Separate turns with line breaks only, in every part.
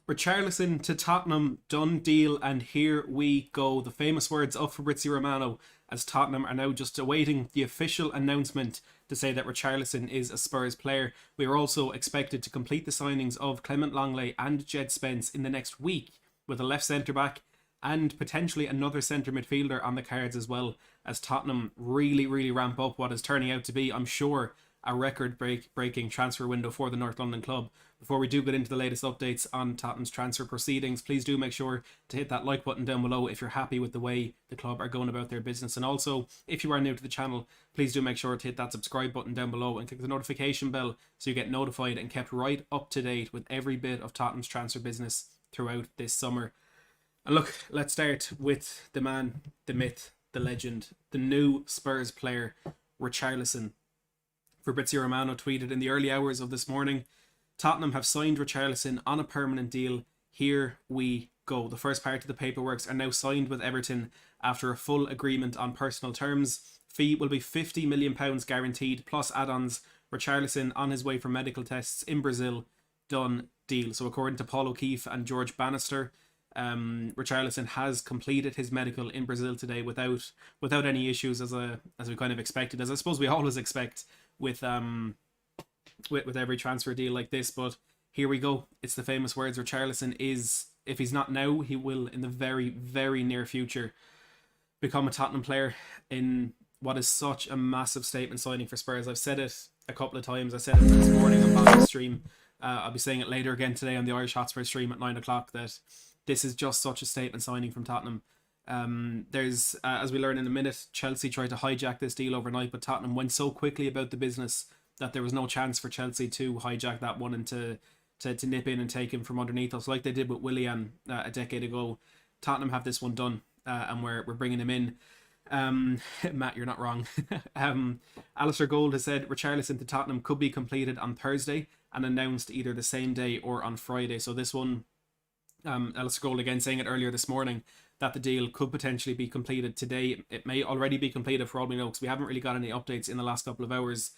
Richarlison to Tottenham, done deal, and here we go. The famous words of Fabrizio Romano, as Tottenham are now just awaiting the official announcement to say that Richarlison is a Spurs player. We are also expected to complete the signings of Clement Lenglet and Jed Spence in the next week, with a left centre-back and potentially another centre midfielder on the cards as well, as Tottenham really ramp up what is turning out to be, I'm sure, a record-breaking transfer window for the North London club. Before we do get into the latest updates on Tottenham's transfer proceedings, please do make sure to hit that like button down below if you're happy with the way the club are going about their business. And also, if you are new to the channel, please do make sure to hit that subscribe button down below and click the notification bell so you get notified and kept right up to date with every bit of Tottenham's transfer business throughout this summer. And look, let's start with the man, the myth, the legend, the new Spurs player, Richarlison. Fabrizio Romano tweeted in the early hours of this morning, Tottenham have signed Richarlison on a permanent deal. Here we go. The first part of the paperworks are now signed with Everton after a full agreement on personal terms. Fee will be £50 million guaranteed plus add-ons. Richarlison on his way for medical tests in Brazil. Done deal. So according to Paul O'Keefe and George Bannister, Richarlison has completed his medical in Brazil today without any issues, as we kind of expected, as I suppose we always expect with every transfer deal like this. But here we go. It's the famous words. Richarlison is, if he's not now, he will in the very near future become a Tottenham player in what is such a massive statement signing for Spurs. I've said it a couple of times. I said it this morning on the stream. I'll be saying it later again today on the Irish Hotspur stream at 9 o'clock, that this is just such a statement signing from Tottenham. There's, as we learn in a minute, Chelsea tried to hijack this deal overnight, but Tottenham went so quickly about the business that there was no chance for Chelsea to hijack that one and to nip in and take him from underneath us like they did with Willian a decade ago. Tottenham have this one done, and we're bringing him in. Matt, you're not wrong. Alistair Gold has said Richarlison to Tottenham could be completed on Thursday and announced either the same day or on Friday. So this one, Alistair Gold again saying it earlier this morning, that the deal could potentially be completed today. It may already be completed for all we know, because we haven't really got any updates in the last couple of hours.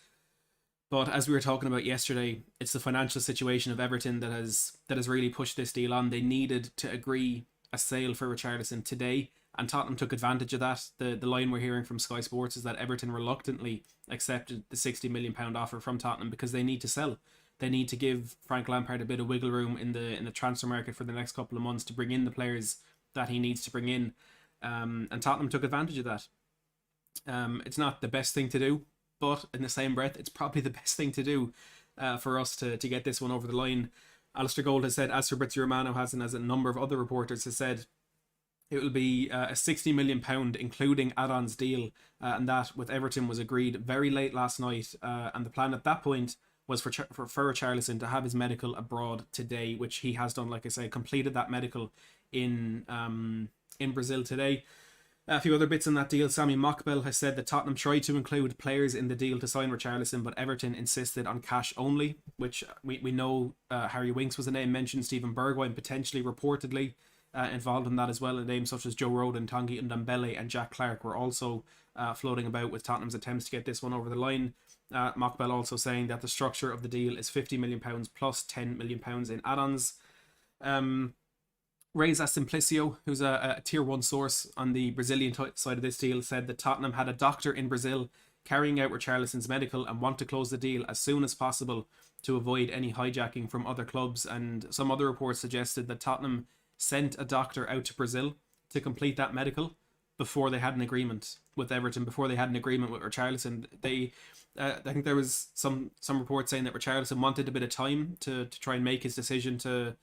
But as we were talking about yesterday, it's the financial situation of Everton that has really pushed this deal on. They needed to agree a sale for Richarlison today, and Tottenham took advantage of that. The line we're hearing from Sky Sports is that Everton reluctantly accepted the £60 million offer from Tottenham because they need to sell. They need to give Frank Lampard a bit of wiggle room in the transfer market for the next couple of months to bring in the players that he needs to bring in. And Tottenham took advantage of that. It's not the best thing to do, but in the same breath, it's probably the best thing to do for us to get this one over the line. Alistair Gold has said, as Fabrizio Romano has, and as a number of other reporters has said, it will be a £60 million including add-ons deal, and that with Everton was agreed very late last night. And the plan at that point was for Richarlison to have his medical abroad today, which he has done. Like I say, completed that medical in Brazil today. A few other bits in that deal. Sammy Mockbell has said that Tottenham tried to include players in the deal to sign Richarlison, but Everton insisted on cash only, which we know Harry Winks was a name mentioned. Stephen Bergwijn potentially, reportedly, involved in that as well. And names such as Joe Rodon, Tanguy Ndombele and Jack Clark were also floating about with Tottenham's attempts to get this one over the line. Mockbell also saying that the structure of the deal is £50 million plus £10 million in add-ons. Reza Simplicio, who's a tier 1 source on the Brazilian side of this deal, said that Tottenham had a doctor in Brazil carrying out Richarlison's medical and want to close the deal as soon as possible to avoid any hijacking from other clubs. And some other reports suggested that Tottenham sent a doctor out to Brazil to complete that medical before they had an agreement with Everton, before they had an agreement with Richarlison. I think there was some reports saying that Richarlison wanted a bit of time to try and make his decision to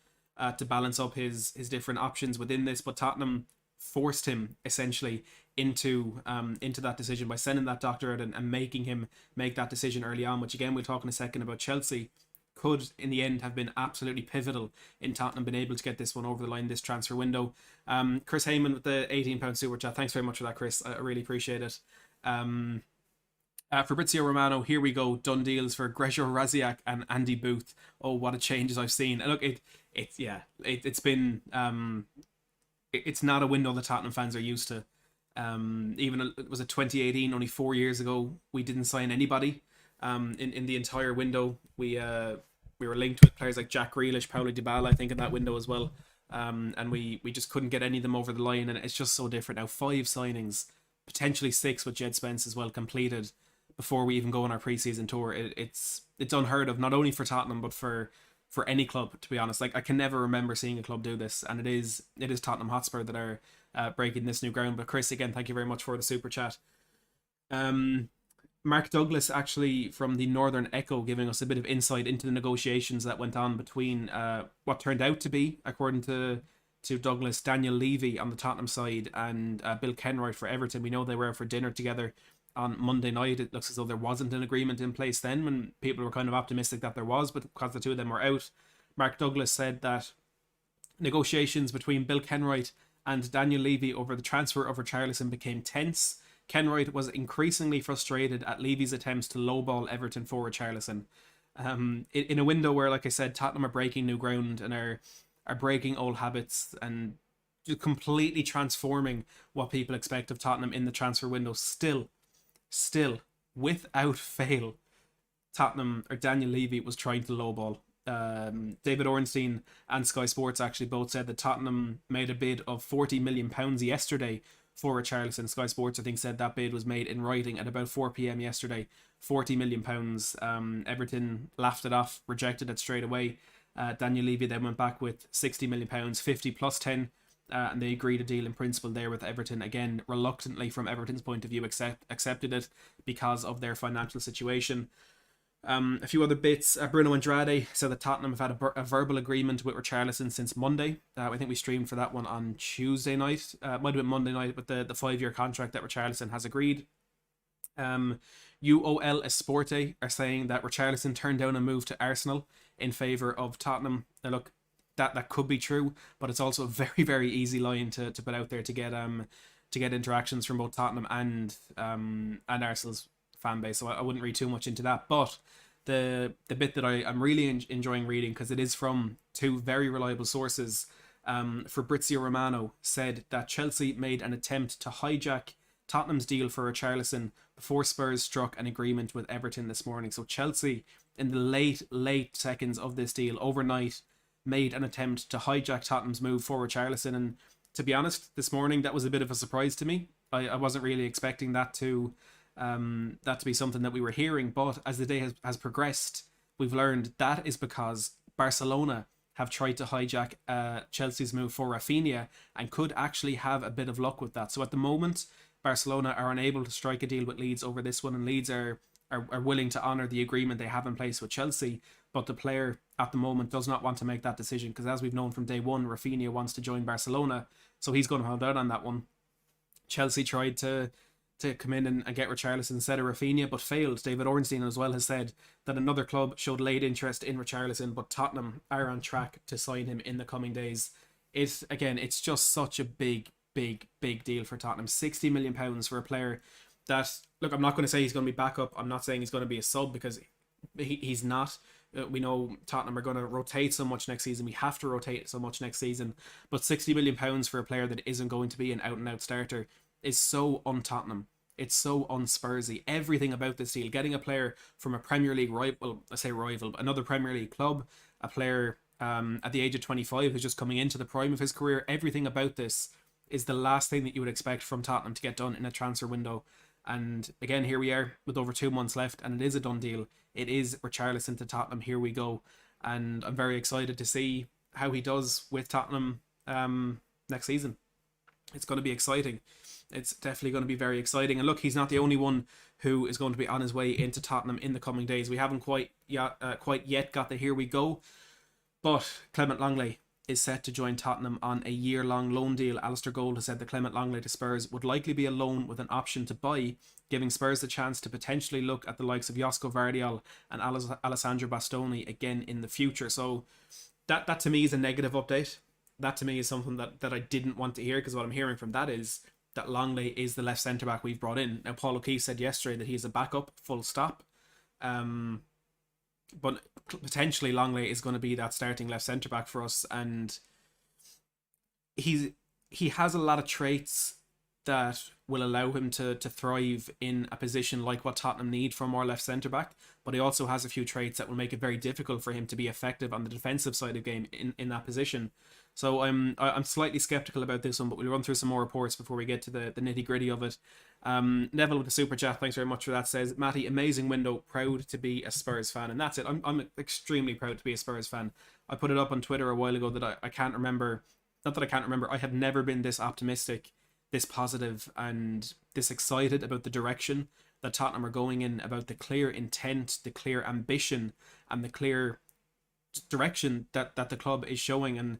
balance up his different options within this, but Tottenham forced him essentially into that decision by sending that doctor out and making him make that decision early on, which again we'll talk in a second about. Chelsea could in the end have been absolutely pivotal in Tottenham being able to get this one over the line this transfer window. Chris Heyman with the £18 super chat, thanks very much for that, Chris. I really appreciate it. Fabrizio Romano, here we go, done deals for Grzegorz Raziak and Andy Booth. Oh, what a changes I've seen. And look, it's been it's not a window that Tottenham fans are used to. Even it was 2018, only 4 years ago, we didn't sign anybody in the entire window. We we were linked with players like Jack Grealish, Paulo Dybala, I think, in that window as well. And we just couldn't get any of them over the line, and it's just so different now. 5 signings, potentially 6 with Jed Spence as well completed before we even go on our pre-season tour. It's unheard of, not only for Tottenham but for any club, to be honest. Like, I can never remember seeing a club do this, and it is Tottenham Hotspur that are breaking this new ground. But Chris, again, thank you very much for the super chat. Mark Douglas, actually, from the Northern Echo, giving us a bit of insight into the negotiations that went on between what turned out to be, according to Douglas, Daniel Levy on the Tottenham side and Bill Kenwright for Everton. We know they were out for dinner together on Monday night. It looks as though there wasn't an agreement in place then, when people were kind of optimistic that there was, but because the two of them were out, Mark Douglas said that negotiations between Bill Kenwright and Daniel Levy over the transfer of Richarlison became tense. Kenwright was increasingly frustrated at Levy's attempts to lowball Everton for Richarlison. In a window where, like I said, Tottenham are breaking new ground and are breaking old habits and just completely transforming what people expect of Tottenham in the transfer window, still, without fail, Tottenham, or Daniel Levy, was trying to lowball. David Ornstein and Sky Sports actually both said that Tottenham made a bid of £40 million yesterday for Richarlison. Sky Sports, I think, said that bid was made in writing at about 4 p.m. yesterday. £40 million. Everton laughed it off, rejected it straight away. Daniel Levy then went back with £60 million, 50 plus 10, and they agreed a deal in principle there with Everton. Again, reluctantly from Everton's point of view, accepted it because of their financial situation. A few other bits. Bruno Andrade said that Tottenham have had a verbal agreement with Richarlison since Monday. I think we streamed for that one on Tuesday night. Might have been Monday night, with the 5-year contract that Richarlison has agreed. UOL Esporte are saying that Richarlison turned down a move to Arsenal in favour of Tottenham. Now look, that could be true, but it's also a very, very easy line to put out there to get interactions from both Tottenham and Arsenal's fan base. So I wouldn't read too much into that. But the bit that I'm really enjoying reading, because it is from 2 very reliable sources, Fabrizio Romano said that Chelsea made an attempt to hijack Tottenham's deal for Richarlison before Spurs struck an agreement with Everton this morning. So Chelsea, in the late seconds of this deal, overnight, made an attempt to hijack Tottenham's move for Richarlison. And to be honest, this morning that was a bit of a surprise to me. I wasn't really expecting that to be something that we were hearing. But as the day has progressed, we've learned that is because Barcelona have tried to hijack Chelsea's move for Rafinha and could actually have a bit of luck with that. So at the moment, Barcelona are unable to strike a deal with Leeds over this one, and Leeds are willing to honour the agreement they have in place with Chelsea. But the player at the moment does not want to make that decision, because as we've known from day one, Rafinha wants to join Barcelona, so he's going to hold out on that one. Chelsea tried to come in and get Richarlison instead of Rafinha, but failed. David Ornstein as well has said that another club showed late interest in Richarlison, but Tottenham are on track to sign him in the coming days. It's just such a big deal for Tottenham. £60 million for a player that, look, I'm not going to say he's going to be backup. I'm not saying he's going to be a sub, because he's not. We know Tottenham are going to rotate so much next season. We have to rotate so much next season. But £60 million for a player that isn't going to be an out-and-out starter is so un-Tottenham. It's so un-Spursy. Everything about this deal, getting a player from a Premier League rival, but another Premier League club, a player at the age of 25 who's just coming into the prime of his career, everything about this is the last thing that you would expect from Tottenham to get done in a transfer window. And again, here we are with over 2 months left, and it is a done deal. It is Richarlison to Tottenham. Here we go. And I'm very excited to see how he does with Tottenham next season. It's going to be exciting. It's definitely going to be very exciting. And look, he's not the only one who is going to be on his way into Tottenham in the coming days. We haven't quite yet got the here we go. But Clement Lenglet is set to join Tottenham on a year-long loan deal. Alistair Gold has said that Clement Lenglet to Spurs would likely be a loan with an option to buy, giving Spurs the chance to potentially look at the likes of Josko Vardiol and Alessandro Bastoni again in the future. So that to me is a negative update. That to me is something that I didn't want to hear, because what I'm hearing from that is that Lenglet is the left centre-back we've brought in. Now, Paul O'Keefe said yesterday that he's a backup, full stop. But potentially Lenglet is going to be that starting left centre-back for us, and he has a lot of traits that will allow him to thrive in a position like what Tottenham need from our left centre back, but he also has a few traits that will make it very difficult for him to be effective on the defensive side of the game in that position. So I'm slightly skeptical about this one, but we'll run through some more reports before we get to the nitty gritty of it. Neville with the super chat, thanks very much for that, says, Matty, amazing window, proud to be a Spurs fan. And that's it. I'm extremely proud to be a Spurs fan. I put it up on Twitter a while ago that I can't remember, not that I can't remember, I have never been this optimistic, this positive, and this excited about the direction that Tottenham are going in, about the clear intent, the clear ambition, and the clear direction that the club is showing. And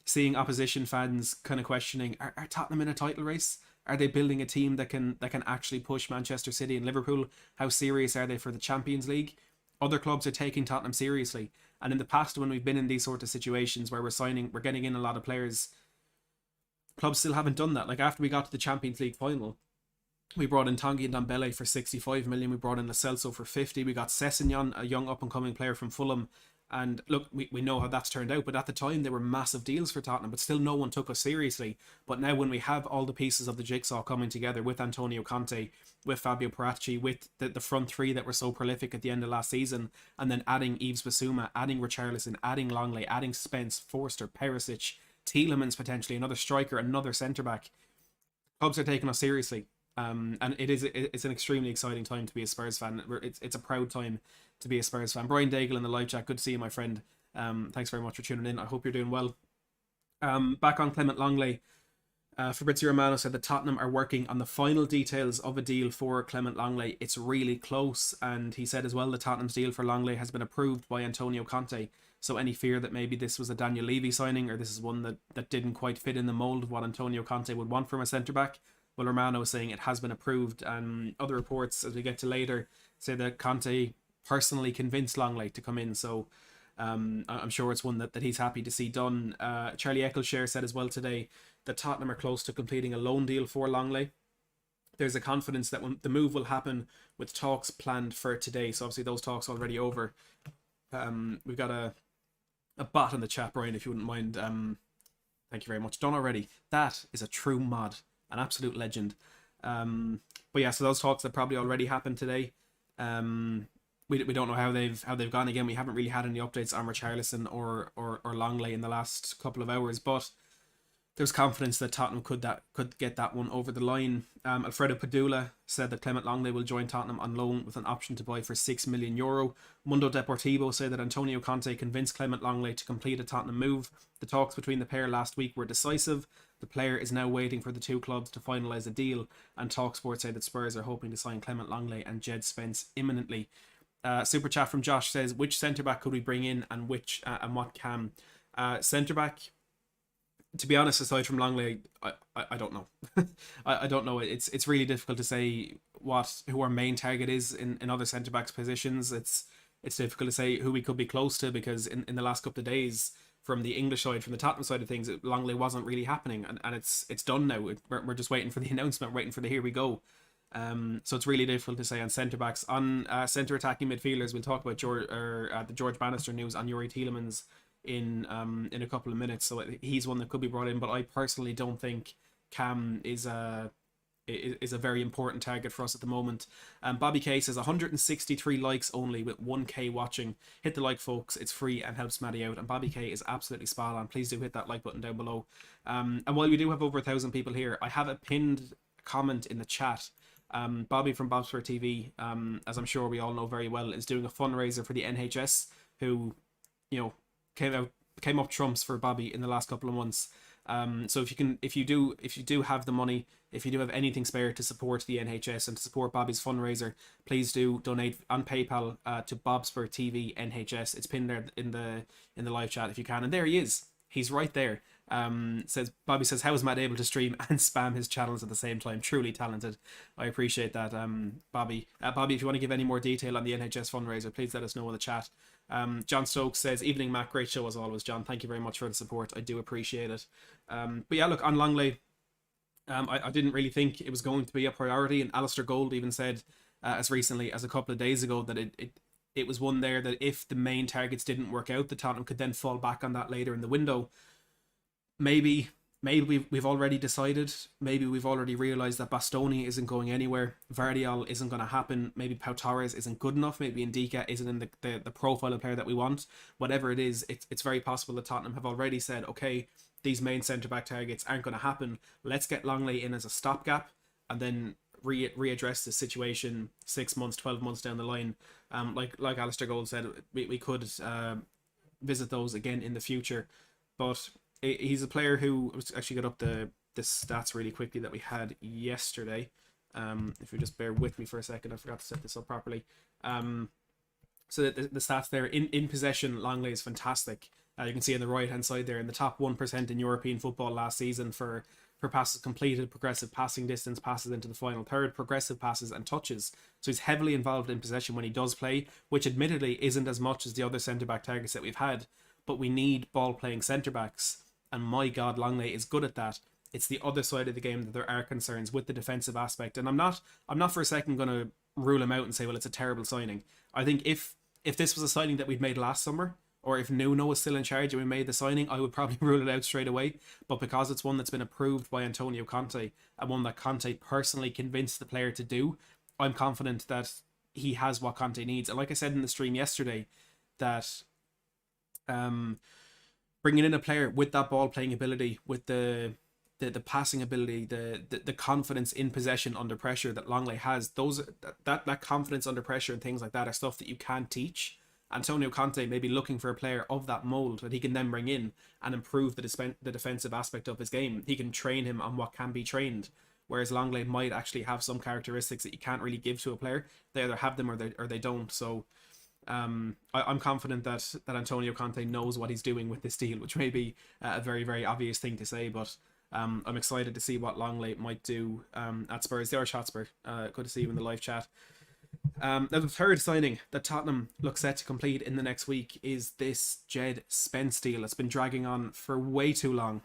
seeing opposition fans kind of questioning, are Tottenham in a title race? Are they building a team that can actually push Manchester City and Liverpool? How serious are they for the Champions League? Other clubs are taking Tottenham seriously. And in the past, when we've been in these sort of situations where we're getting in a lot of players, clubs still haven't done that. Like after we got to the Champions League final, we brought in Tanguy and Ndombele for 65 million. We brought in Lo Celso for 50. We got Sessegnon, a young up-and-coming player from Fulham. And look, we know how that's turned out, but at the time they were massive deals for Tottenham, but still no one took us seriously. But now when we have all the pieces of the jigsaw coming together with Antonio Conte, with Fabio Paratici, with the front three that were so prolific at the end of last season, and then adding Yves Bissouma, adding Richarlison, adding Longley, adding Spence, Forster, Perisic, Tielemans potentially, another striker, another centre-back, clubs are taking us seriously. And it's an extremely exciting time to be a Spurs fan. It's a proud time to be a Spurs fan. Brian Daigle in the live chat, good to see you, my friend. Thanks very much for tuning in. I hope you're doing well. Back on Clement Lenglet, Fabrizio Romano said that Tottenham are working on the final details of a deal for Clement Lenglet. It's really close, and he said as well that Tottenham's deal for Lenglet has been approved by Antonio Conte. So any fear that maybe this was a Daniel Levy signing, or this is one that didn't quite fit in the mould of what Antonio Conte would want from a centre-back, well, Romano is saying it has been approved. And other reports, as we get to later, say that Conte personally convinced Lenglet to come in. So I'm sure it's one that he's happy to see done. Charlie Eccleshare said as well today that Tottenham are close to completing a loan deal for Lenglet. There's a confidence that when the move will happen with talks planned for today. So obviously those talks already over. We've got a bot in the chat, Brian, if you wouldn't mind. Thank you very much. Done already. That is a true mod. An absolute legend. But yeah, so those talks have probably already happened today. We don't know how they've gone. Again, we haven't really had any updates on Richarlison or Lenglet in the last couple of hours, but there's confidence that Tottenham could get that one over the line. Alfredo Padula said that Clement Lenglet will join Tottenham on loan with an option to buy for €6 million. Mundo Deportivo said that Antonio Conte convinced Clement Lenglet to complete a Tottenham move. The talks between the pair last week were decisive. The player is now waiting for the two clubs to finalise a deal, and TalkSport say that Spurs are hoping to sign Clement Lenglet and Jed Spence imminently. Super chat from Josh says, which centre-back could we bring in and what cam? Centre-back, to be honest, aside from Lenglet, I don't know. I don't know. It's really difficult to say who our main target is in other centre-backs positions. It's difficult to say who we could be close to, because in the last couple of days, from the English side, from the Tottenham side of things, Lenglet wasn't really happening, and it's done now. We're just waiting for the announcement, waiting for the here we go. So it's really difficult to say on centre backs. On centre attacking midfielders, we'll talk about the George Bannister news on Youri Tielemans in a couple of minutes. So he's one that could be brought in, but I personally don't think Cam is a very important target for us at the moment. Bobby K says 163 likes only with 1k watching. Hit the like, folks. It's free and helps Maddie out. And Bobby K is absolutely spot on. Please do hit that like button down below. And while we do have over 1,000 people here, I have a pinned comment in the chat. Bobby from Bobspur TV, as I'm sure we all know very well, is doing a fundraiser for the NHS, who, came up trumps for Bobby in the last couple of months. So if you do have the money, if you do have anything spare to support the NHS and to support Bobby's fundraiser, please do donate on PayPal to Bobspur TV NHS. It's pinned there in the live chat if you can. And there he is. He's right there. Bobby says, how is Matt able to stream and spam his channels at the same time? Truly talented. I appreciate that, Bobby. Bobby, if you want to give any more detail on the NHS fundraiser, please let us know in the chat. John Stokes says, evening Matt, great show as always. John, thank you very much for the support. I do appreciate it. But yeah, look, on Lenglet, I didn't really think it was going to be a priority, and Alistair Gold even said as recently as a couple of days ago that it was one there that if the main targets didn't work out, the Tottenham could then fall back on that later in the window. Maybe maybe we've already decided, maybe we've already realised that Bastoni isn't going anywhere, Vardiol isn't going to happen, maybe Pau Torres isn't good enough, maybe Ndika isn't in the profile of player that we want. Whatever it is, it's very possible that Tottenham have already said, okay, these main centre-back targets aren't going to happen, let's get Lenglet in as a stopgap, and then readdress the situation 6 months, 12 months down the line. Like Alistair Gold said, we could visit those again in the future. But he's a player who, let's actually get up the stats really quickly that we had yesterday. If you just bear with me for a second, I forgot to set this up properly. So the stats there, in possession, Lenglet is fantastic. You can see on the right hand side there, in the top 1% in European football last season for passes completed, progressive passing distance, passes into the final third, progressive passes and touches. So he's heavily involved in possession when he does play, which admittedly isn't as much as the other centre-back targets that we've had, but we need ball-playing centre-backs, and my God, Lenglet is good at that. It's the other side of the game that there are concerns with the defensive aspect, and I'm not for a second going to rule him out and say, well, it's a terrible signing. I think if this was a signing that we'd made last summer, or if Nuno was still in charge and we made the signing, I would probably rule it out straight away. But because it's one that's been approved by Antonio Conte, and one that Conte personally convinced the player to do, I'm confident that he has what Conte needs. And like I said in the stream yesterday, that bringing in a player with that ball playing ability, with the passing ability, the confidence in possession under pressure that Lenglet has, that confidence under pressure and things like that are stuff that you can't teach. Antonio Conte may be looking for a player of that mould that he can then bring in and improve the defensive aspect of his game. He can train him on what can be trained, whereas Lenglet might actually have some characteristics that you can't really give to a player. They either have them or they don't. So I'm confident that Antonio Conte knows what he's doing with this deal, which may be a very, very obvious thing to say, but I'm excited to see what Lenglet might do at Spurs. The Irish Hotspur, good to see you in the live chat. Now the third signing that Tottenham looks set to complete in the next week is this Jed Spence deal. It's been dragging on for way too long.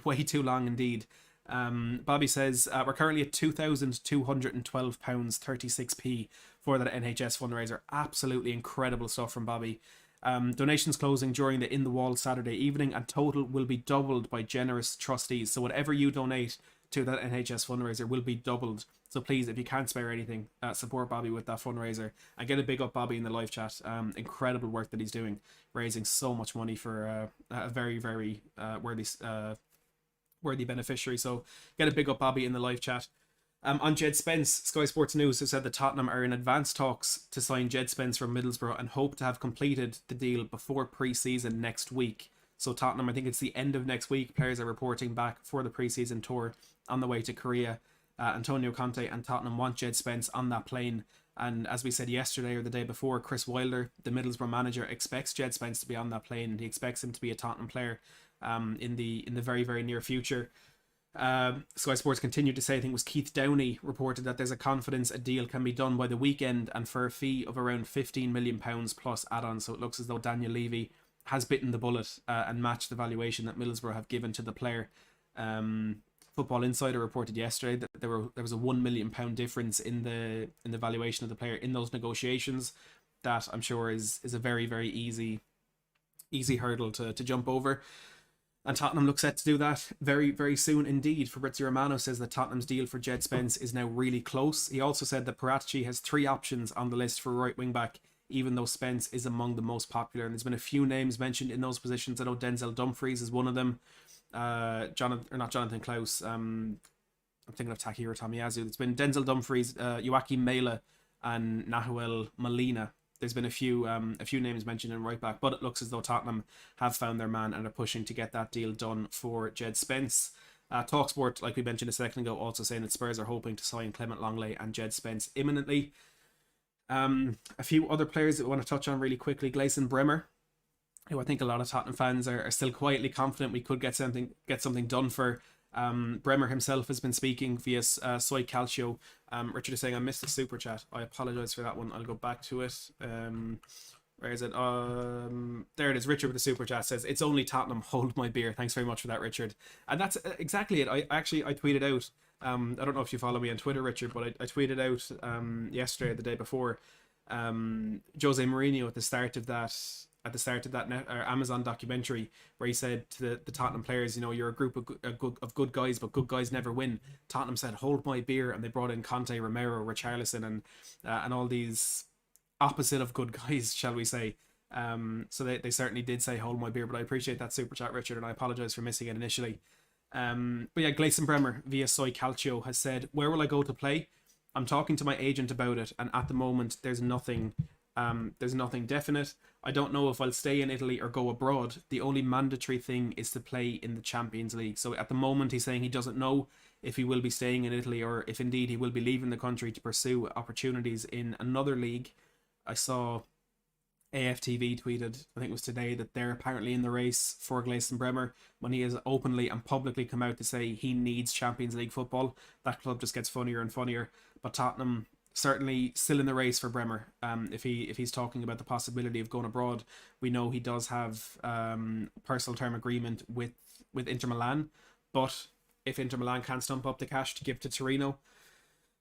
Way too long indeed. Bobby says we're currently at £2,212.36p for that NHS fundraiser. Absolutely incredible stuff from Bobby. Donations closing during the In the Wall Saturday evening, and total will be doubled by generous trustees. So whatever you donate to that NHS fundraiser will be doubled. So please, if you can't spare anything, support Bobby with that fundraiser, and get a big up Bobby in the live chat. Incredible work that he's doing, raising so much money for a very, very worthy beneficiary. So get a big up Bobby in the live chat. On Jed Spence, Sky Sports News has said that Tottenham are in advanced talks to sign Jed Spence from Middlesbrough and hope to have completed the deal before pre-season next week. So Tottenham, I think it's the end of next week, players are reporting back for the pre-season tour on the way to Korea. Antonio Conte and Tottenham want Jed Spence on that plane, and as we said yesterday or the day before, Chris Wilder, the Middlesbrough manager, expects Jed Spence to be on that plane, and he expects him to be a Tottenham player in the very, very near future. Sky Sports continued to say, I think it was Keith Downey reported that there's a confidence a deal can be done by the weekend and for a fee of around £15 million plus add-ons. So it looks as though Daniel Levy has bitten the bullet and matched the valuation that Middlesbrough have given to the player. Football Insider reported yesterday that there was a £1 million difference in the valuation of the player in those negotiations. That I'm sure is a very, very easy hurdle to jump over. And Tottenham looks set to do that very, very soon indeed. Fabrizio Romano says that Tottenham's deal for Jed Spence is now really close. He also said that Paratici has 3 options on the list for right wing back, even though Spence is among the most popular. And there's been a few names mentioned in those positions. I know Denzel Dumfries is one of them. Jonathan Klaus. I'm thinking of Takehiro Tomiyasu. It's been Denzel Dumfries, Joachim Mela, and Nahuel Molina. There's been a few names mentioned in right back, but it looks as though Tottenham have found their man and are pushing to get that deal done for Jed Spence. Talksport, like we mentioned a second ago, also saying that Spurs are hoping to sign Clement Lenglet and Jed Spence imminently. A few other players that we want to touch on really quickly. Gleison Bremer, who I think a lot of Tottenham fans are still quietly confident we could get something done for. Bremer himself has been speaking via Soy Calcio. Richard is saying, I missed the super chat. I apologise for that one. I'll go back to it. Where is it? There it is. Richard with the super chat says, it's only Tottenham, hold my beer. Thanks very much for that, Richard. And that's exactly it. I tweeted out, I don't know if you follow me on Twitter, Richard, but I tweeted out yesterday or the day before, Jose Mourinho at the start of that at the start of that Amazon documentary, where he said to the Tottenham players, you know, you're a group of good guys, but good guys never win. Tottenham said, hold my beer, and they brought in Conte, Romero, Richarlison, and all these opposite of good guys, shall we say. So they certainly did say hold my beer, but I appreciate that super chat, Richard, and I apologise for missing it initially. But yeah, Gleison Bremer via Soy Calcio has said, where will I go to play? I'm talking to my agent about it, and at the moment there's nothing definite. I don't know if I'll stay in Italy or go abroad. The only mandatory thing is to play in the Champions League. So at the moment he's saying he doesn't know if he will be staying in Italy or if indeed he will be leaving the country to pursue opportunities in another league. I saw AFTV tweeted, I think it was today, that they're apparently in the race for Gleison Bremer when he has openly and publicly come out to say he needs Champions League football. That club just gets funnier and funnier. But Tottenham certainly still in the race for Bremer. If he's talking about the possibility of going abroad, we know he does have personal term agreement with Inter Milan. But if Inter Milan can't stump up the cash to give to Torino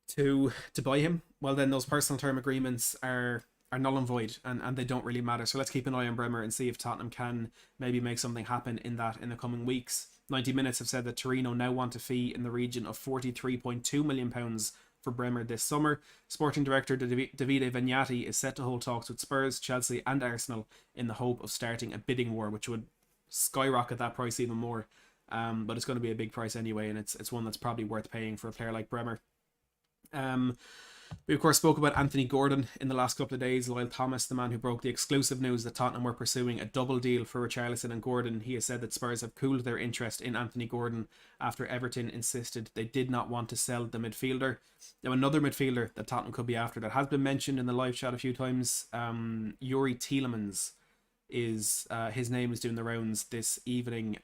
to buy him, well then those personal term agreements are null and void, and they don't really matter. So let's keep an eye on Bremer and see if Tottenham can maybe make something happen in the coming weeks. 90 Minutes have said that Torino now want a fee in the region of £43.2 million for Bremer this summer. Sporting director Davide Vignati is set to hold talks with Spurs, Chelsea and Arsenal in the hope of starting a bidding war, which would skyrocket that price even more. But it's going to be a big price anyway, and it's one that's probably worth paying for a player like Bremer. We of course spoke about Anthony Gordon in the last couple of days. Lyle Thomas, the man who broke the exclusive news that Tottenham were pursuing a double deal for Richarlison and Gordon, he has said that Spurs have cooled their interest in Anthony Gordon after Everton insisted they did not want to sell the midfielder. Now another midfielder that Tottenham could be after that has been mentioned in the live chat a few times, Yuri Tielemans, is his name is doing the rounds this evening.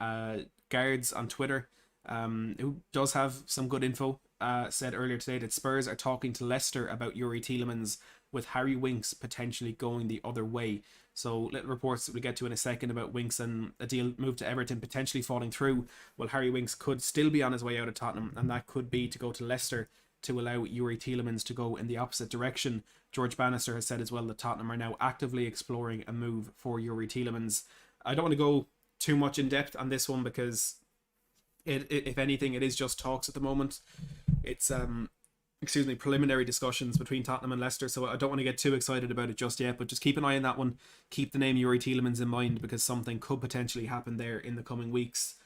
Guards on Twitter, who does have some good info, said earlier today that Spurs are talking to Leicester about Yuri Tielemans, with Harry Winks potentially going the other way. So little reports that we'll get to in a second about Winks and a deal move to Everton potentially falling through. Well, Harry Winks could still be on his way out of Tottenham, and that could be to go to Leicester to allow Yuri Tielemans to go in the opposite direction. George Bannister has said as well that Tottenham are now actively exploring a move for Yuri Tielemans. I don't want to go too much in depth on this one because if anything, it is just talks at the moment. It's preliminary discussions between Tottenham and Leicester, so I don't want to get too excited about it just yet, but just keep an eye on that one. Keep the name Yuri Tielemans in mind because something could potentially happen there in the coming weeks.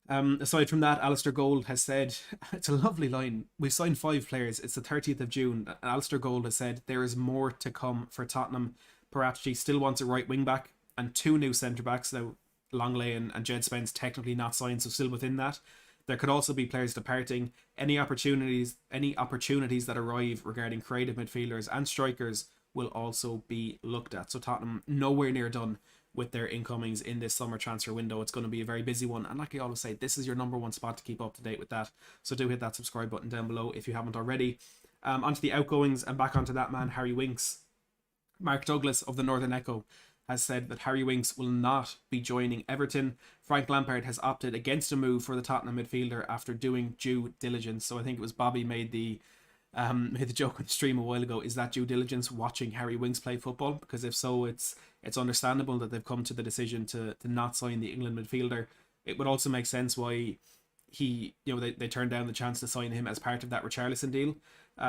Aside from that, Alistair Gold has said, it's a lovely line, we've signed 5 players, it's the 30th of June. Alistair Gold has said there is more to come for Tottenham. Paratici still wants a right wing back and 2 new centre backs. Now Lenglet and Jed Spence technically not signed, so still within that. There could also be players departing. Any opportunities that arrive regarding creative midfielders and strikers will also be looked at. So Tottenham nowhere near done with their incomings in this summer transfer window. It's going to be a very busy one, and like I always say, this is your number one spot to keep up to date with that. So do hit that subscribe button down below if you haven't already. Onto the outgoings and back onto that man, Harry Winks. Mark Douglas of the Northern Echo has said that Harry Winks will not be joining Everton. Frank Lampard has opted against a move for the Tottenham midfielder after doing due diligence. So I think it was Bobby made the joke on the stream a while ago. Is that due diligence watching Harry Winks play football? Because if so, it's understandable that they've come to the decision to not sign the England midfielder. It would also make sense why they turned down the chance to sign him as part of that Richarlison deal.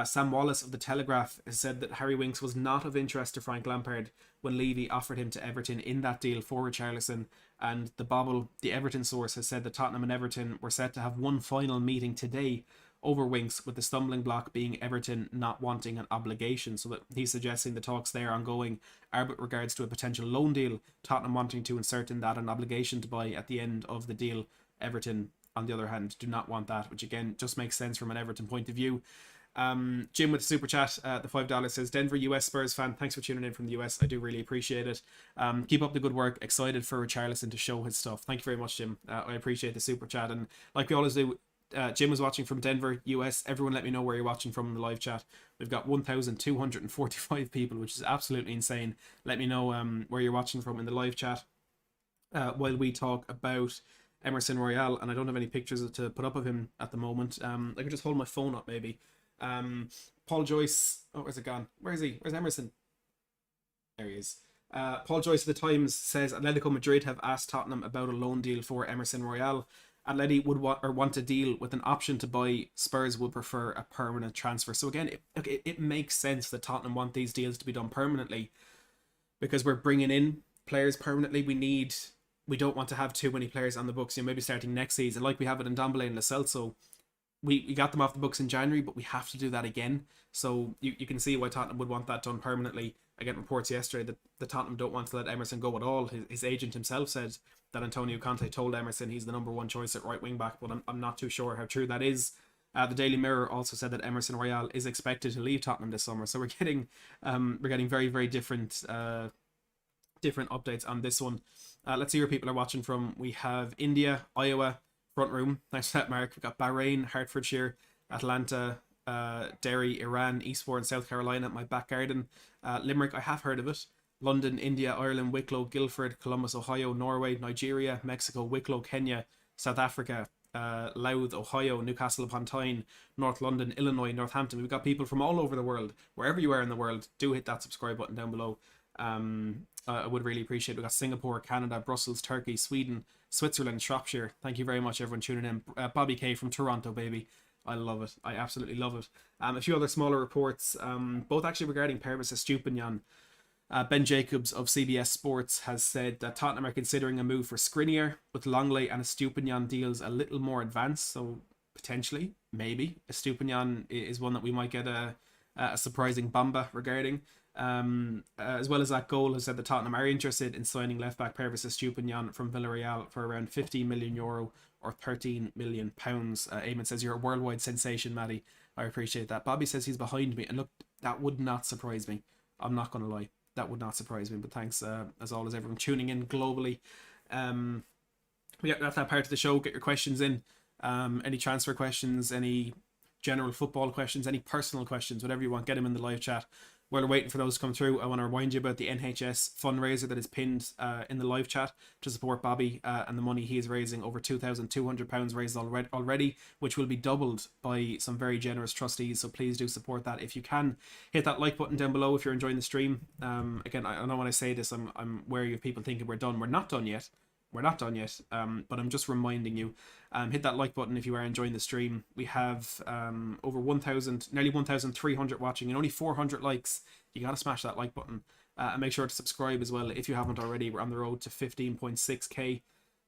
Sam Wallace of The Telegraph has said that Harry Winks was not of interest to Frank Lampard when Levy offered him to Everton in that deal for Richarlison, and the Everton source, has said that Tottenham and Everton were set to have one final meeting today over Winks, with the stumbling block being Everton not wanting an obligation. So that he's suggesting the talks there ongoing are with regards to a potential loan deal, Tottenham wanting to insert in that an obligation to buy at the end of the deal. Everton, on the other hand, do not want that, which again just makes sense from an Everton point of view. Jim with the super chat, the $5 says, Denver US Spurs fan, thanks for tuning in from the US. I do really appreciate it. Keep up the good work. Excited for Richarlison to show his stuff. Thank you very much, Jim. I appreciate the super chat, and like we always do, Jim was watching from Denver, US. Everyone let me know where you're watching from in the live chat. We've got 1,245 people, which is absolutely insane. Let me know where you're watching from in the live chat while we talk about Emerson Royal, and I don't have any pictures to put up of him at the moment. I could just hold my phone up maybe. Paul Joyce, oh, where's it gone? Where is he? Where's Emerson? There he is. Paul Joyce of the Times says Atletico Madrid have asked Tottenham about a loan deal for Emerson Royal. Atleti would want a deal with an option to buy. Spurs would prefer a permanent transfer. So again, it makes sense that Tottenham want these deals to be done permanently, because we're bringing in players permanently. We don't want to have too many players on the books. Maybe starting next season, like we have it in Ndombele and Lo Celso. We got them off the books in January, but we have to do that again. So you can see why Tottenham would want that done permanently. I get reports yesterday that the Tottenham don't want to let Emerson go at all. His agent himself said that Antonio Conte told Emerson he's the number one choice at right wing back, but I'm not too sure how true that is. The Daily Mirror also said that Emerson Royal is expected to leave Tottenham this summer. So we're getting very, very different updates on this one. Let's see where people are watching from. We have India, Iowa, front room. Nice for that, Mark. We've got Bahrain, Hertfordshire, Atlanta, Derry, Iran, Eastbourne, South Carolina, my back garden. Limerick, I have heard of it. London, India, Ireland, Wicklow, Guildford, Columbus, Ohio, Norway, Nigeria, Mexico, Wicklow, Kenya, South Africa, Louth, Ohio, Newcastle upon Tyne, North London, Illinois, Northampton. We've got people from all over the world. Wherever you are in the world, do hit that subscribe button down below. I would really appreciate it. We've got Singapore, Canada, Brussels, Turkey, Sweden, Switzerland, Shropshire. Thank you very much, everyone tuning in. Bobby K from Toronto, baby. I love it. I absolutely love it. A few other smaller reports, both actually regarding Pervis Estupiñán. Ben Jacobs of CBS Sports has said that Tottenham are considering a move for Skriniar, with Longley and Estupiñán deals a little more advanced. So potentially, maybe, Estupiñán is one that we might get a surprising Bamba regarding. As well as that, Goal has said that Tottenham are interested in signing left-back Pervis Estupiñán from Villarreal for around €15 million or £13 million. Eamon says, you're a worldwide sensation, Maddie. I appreciate that. Bobby says he's behind me, and look, that would not surprise me. I'm not going to lie. That would not surprise me, but thanks as always, everyone tuning in globally. That's that part of the show. Get your questions in. Any transfer questions, any general football questions, any personal questions, whatever you want, get them in the live chat. While we're waiting for those to come through, I want to remind you about the NHS fundraiser that is pinned in the live chat to support Bobby and the money he is raising. Over £2,200 raised already, which will be doubled by some very generous trustees. So please do support that if you can. Hit that like button down below if you're enjoying the stream. Again, I know when I say this, I'm wary of people thinking we're done. We're not done yet. But I'm just reminding you, hit that like button if you are enjoying the stream. We have over 1,000, nearly 1,300 watching and only 400 likes. You gotta smash that like button and make sure to subscribe as well if you haven't already. We're on the road to 15.6k,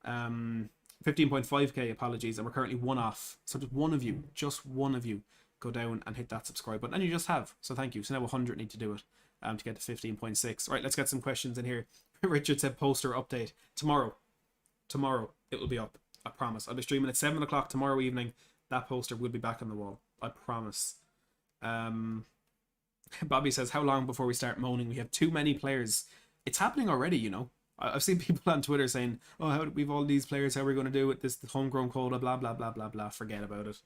15.5k, apologies, and we're currently one off. So just one of you go down and hit that subscribe button, and you just have. So thank you. So now 100 need to do it to get to 15.6. Right, let's get some questions in here. Richard said poster update tomorrow it will be up. I promise. I'll be streaming at 7 o'clock tomorrow evening. That poster will be back on the wall. I promise. Bobby says, how long before we start moaning we have too many players? It's happening already, you know. I've seen people on Twitter saying, oh, how do we have all these players, how are we going to do it, this homegrown quota, blah blah blah blah blah. Forget about it.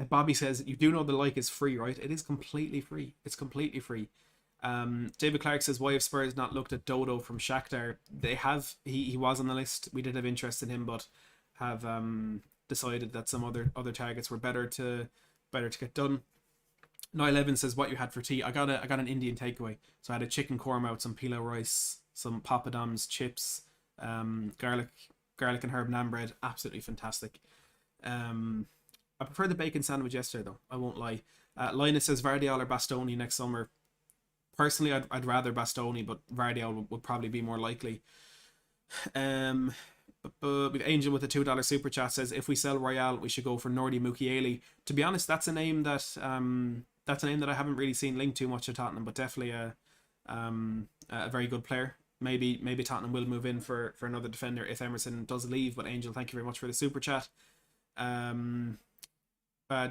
Bobby says, you do know the like is free, right? It is completely free. It's completely free. David Clark says, why have Spurs not looked at Dodo from Shakhtar? They have. He was on the list. We did have interest in him, but have decided that some other targets were better to get done. Niall Evans says, what you had for tea? I got an Indian takeaway. So I had a chicken korma with some pilau rice, some papadums, chips, garlic and herb naan bread. Absolutely fantastic. I prefer the bacon sandwich yesterday though, I won't lie. Linus says, Vardiol or Bastoni next summer? Personally, I'd rather Bastoni, but Vardiol would probably be more likely. We've Angel with a $2 super chat says, if we sell Royale, we should go for Nordi Mukiele. To be honest, that's a name that I haven't really seen linked too much to Tottenham, but definitely a very good player. Maybe Tottenham will move in for another defender if Emerson does leave. But Angel, thank you very much for the super chat.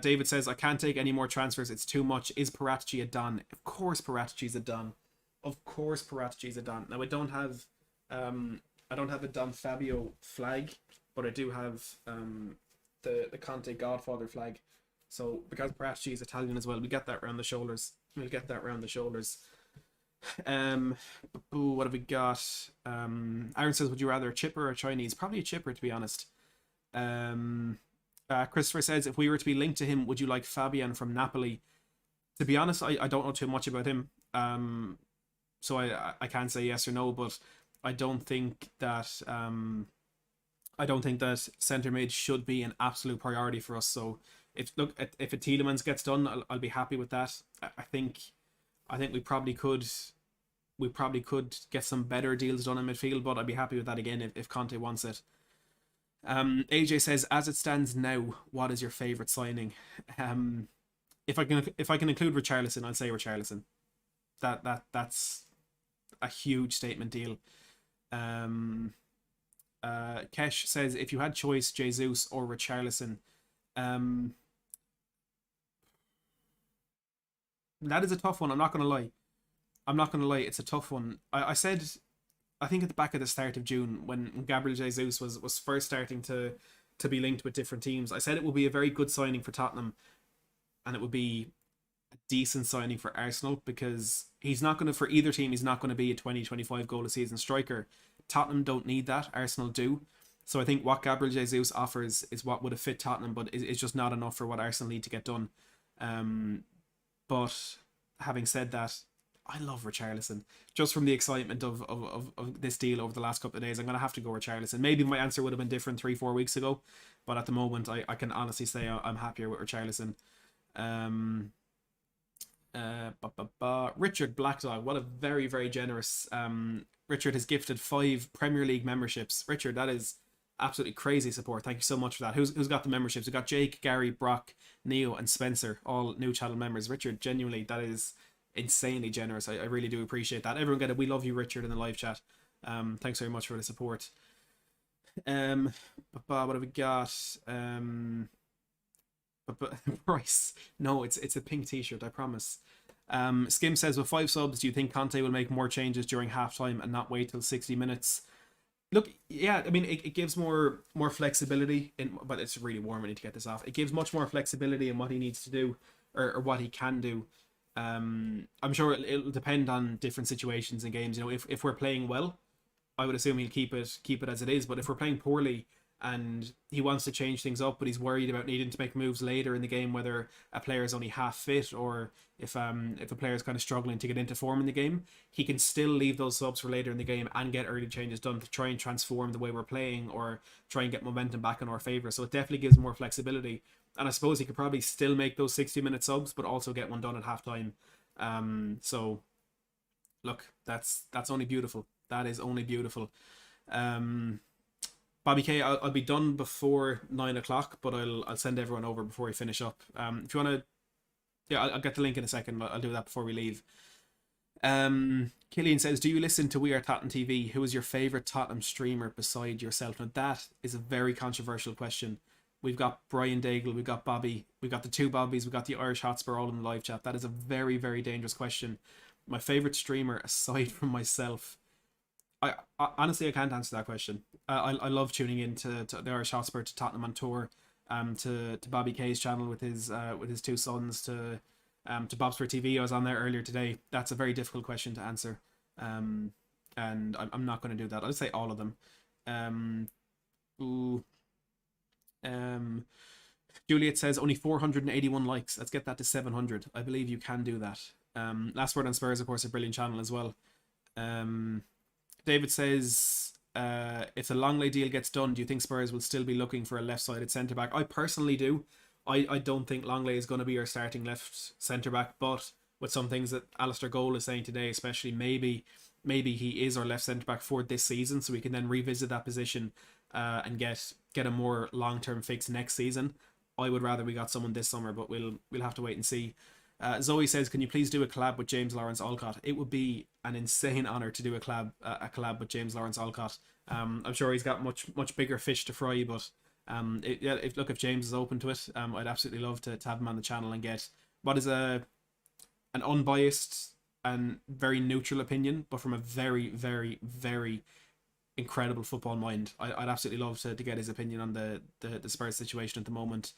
David says, I can't take any more transfers. It's too much. Is Paratici a Don? Of course Paratici's a Don. Now I don't have a Don Fabio flag, but I do have the Conte Godfather flag. So because Paratici is Italian as well, we get that around the shoulders. What have we got? Aaron says, would you rather a chipper or a Chinese? Probably a chipper, to be honest. Christopher says, if we were to be linked to him, would you like Fabian from Napoli? To be honest, I don't know too much about him. so I can't say yes or no, but I don't think that I don't think that centre mid should be an absolute priority for us. So if a Tielemans gets done, I'll be happy with that. I think we probably could get some better deals done in midfield, but I'd be happy with that again if Conte wants it. AJ says, as it stands now, what is your favourite signing? If I can include Richarlison, I'll say Richarlison. That's a huge statement deal. Kesh says, if you had choice, Jesus or Richarlison, that is a tough one. I'm not gonna lie. It's a tough one. I said, I think at the back of the start of June, when Gabriel Jesus was first starting to be linked with different teams, I said it would be a very good signing for Tottenham, and it would be a decent signing for Arsenal, because he's not going to, for either team, he's not going to be a 20-25 goal a season striker. Tottenham don't need that, Arsenal do. So I think what Gabriel Jesus offers is what would have fit Tottenham, but it's just not enough for what Arsenal need to get done. But having said that, I love Richarlison. Just from the excitement of this deal over the last couple of days, I'm going to have to go Richarlison. Maybe my answer would have been different 3-4 weeks ago, but at the moment, I can honestly say I'm happier with Richarlison. Richard Blackdog, what a very, very generous. Richard has gifted 5 Premier League memberships. Richard, that is absolutely crazy support. Thank you so much for that. Who's got the memberships? We've got Jake, Gary, Brock, Neo, and Spencer, all new channel members. Richard, genuinely, that is insanely generous. I really do appreciate that. Everyone get it. We love you, Richard, in the live chat. Thanks very much for the support. What have we got? Bryce, no, it's a pink t-shirt, I promise. Skim says, with 5 subs, do you think Conte will make more changes during halftime and not wait till 60 minutes? Look, yeah, I mean, it gives more flexibility in, but it's really warm. I need to get this off. It gives much more flexibility in what he needs to do, or what he can do. I'm sure it'll depend on different situations in games. You know, if we're playing well, I would assume he'll keep it as it is. But if we're playing poorly and he wants to change things up, but he's worried about needing to make moves later in the game, whether a player is only half fit or if a player is kind of struggling to get into form in the game, he can still leave those subs for later in the game and get early changes done to try and transform the way we're playing or try and get momentum back in our favour. So it definitely gives more flexibility. And I suppose he could probably still make those 60-minute subs, but also get one done at halftime. So look, that's only beautiful. That is only beautiful. Bobby K, I'll be done before 9 o'clock, but I'll send everyone over before we finish up. If you want to, yeah, I'll get the link in a second. I'll do that before we leave. Killian says, do you listen to We Are Tottenham TV? Who is your favourite Tottenham streamer beside yourself? Now that is a very controversial question. We've got Brian Daigle, we've got Bobby, we've got the 2 Bobbies, we've got the Irish Hotspur all in the live chat. That is a very, very dangerous question. My favourite streamer aside from myself, I honestly, I can't answer that question. I love tuning in to the Irish Hotspur, to Tottenham on Tour, to Bobby K's channel with his 2 sons, to Bobspur TV. I was on there earlier today. That's a very difficult question to answer, and I'm not going to do that. I'll say all of them. Juliet says only 481 likes. Let's get that to 700. I believe you can do that. Last Word on Spurs, of course, a brilliant channel as well. David says, if the Lenglet deal gets done, do you think Spurs will still be looking for a left-sided centre-back? I personally do. I don't think Lenglet is going to be our starting left centre-back, but with some things that Alistair Gold is saying today, especially maybe he is our left centre-back for this season, so we can then revisit that position and get a more long-term fix next season. I would rather we got someone this summer, but we'll have to wait and see. Zoe says, can you please do a collab with James Lawrence Alcott? It would be an insane honour to do a collab with James Lawrence Alcott. I'm sure he's got much bigger fish to fry, but if James is open to it, I'd absolutely love to have him on the channel and get what is an unbiased and very neutral opinion, but from a very, very, very incredible football mind. I'd absolutely love to get his opinion on the Spurs situation at the moment.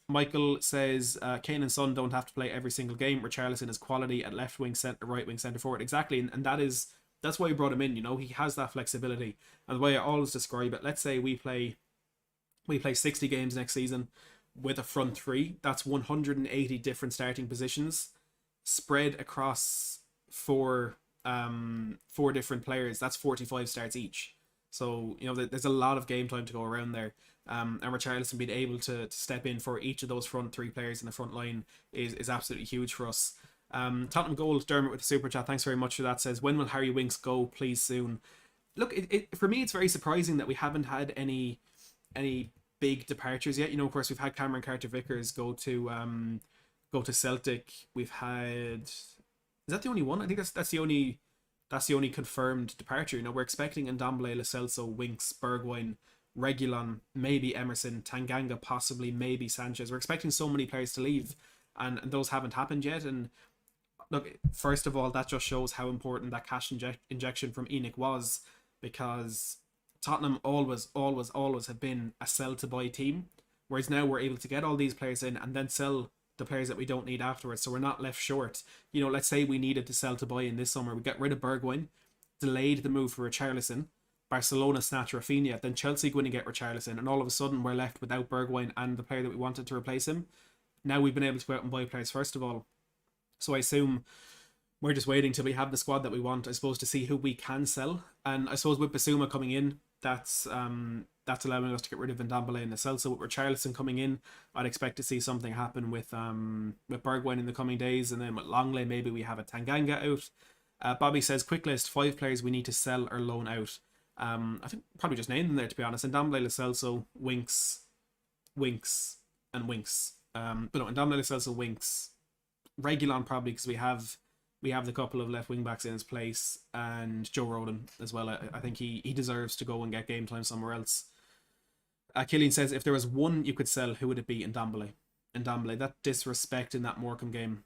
Michael says, Kane and Son don't have to play every single game. Richarlison is quality at left wing, right wing, centre forward. Exactly, and that's why we brought him in. You know, he has that flexibility. And the way I always describe it, let's say we play 60 games next season with a front 3. That's 180 different starting positions spread across four different players, that's 45 starts each. So, there's a lot of game time to go around there. And Richarlison being able to step in for each of those front three players in the front line is absolutely huge for us. Tottenham Gold, Dermot with the super chat, thanks very much for that, says, when will Harry Winks go? Please soon. Look, for me, it's very surprising that we haven't had any big departures yet. Of course, we've had Cameron Carter-Vickers go to Celtic. We've had... Is that the only one? I think that's the only confirmed departure. We're expecting Ndombele, Lo Celso, Winks, Bergwijn, Reguilon, maybe Emerson, Tanganga, possibly, maybe Sanchez. We're expecting so many players to leave, and those haven't happened yet. And look, first of all, that just shows how important that cash injection from ENIC was, because Tottenham always have been a sell to buy team, whereas now we're able to get all these players in and then sell the players that we don't need afterwards, so we're not left short. Let's say we needed to sell to buy in this summer, we get rid of Bergwijn, delayed the move for Richarlison, Barcelona snatch Rafinha, then Chelsea go in and get Richarlison, and all of a sudden we're left without Bergwijn and the player that we wanted to replace him. Now we've been able to go out and buy players first of all, so I assume we're just waiting till we have the squad that we want, I suppose, to see who we can sell. And I suppose with Bissouma coming in, that's allowing us to get rid of Ndombele and Lo Celso. With Richarlison coming in, I'd expect to see something happen with Bergwijn in the coming days, and then with Longley maybe we have a Tanganga out. Bobby says, quick list, 5 players we need to sell or loan out. I think probably just named them there, to be honest. Ndombele, Lo Celso, Winks, and Winks. But no, Ndombele, Lo Celso, Winks, Reguilon probably, because we have the couple of left wing backs in his place, and Joe Rodon as well. I think he deserves to go and get game time somewhere else. Killian says, if there was one you could sell, who would it be? Ndombele. That disrespect in that Morecambe game,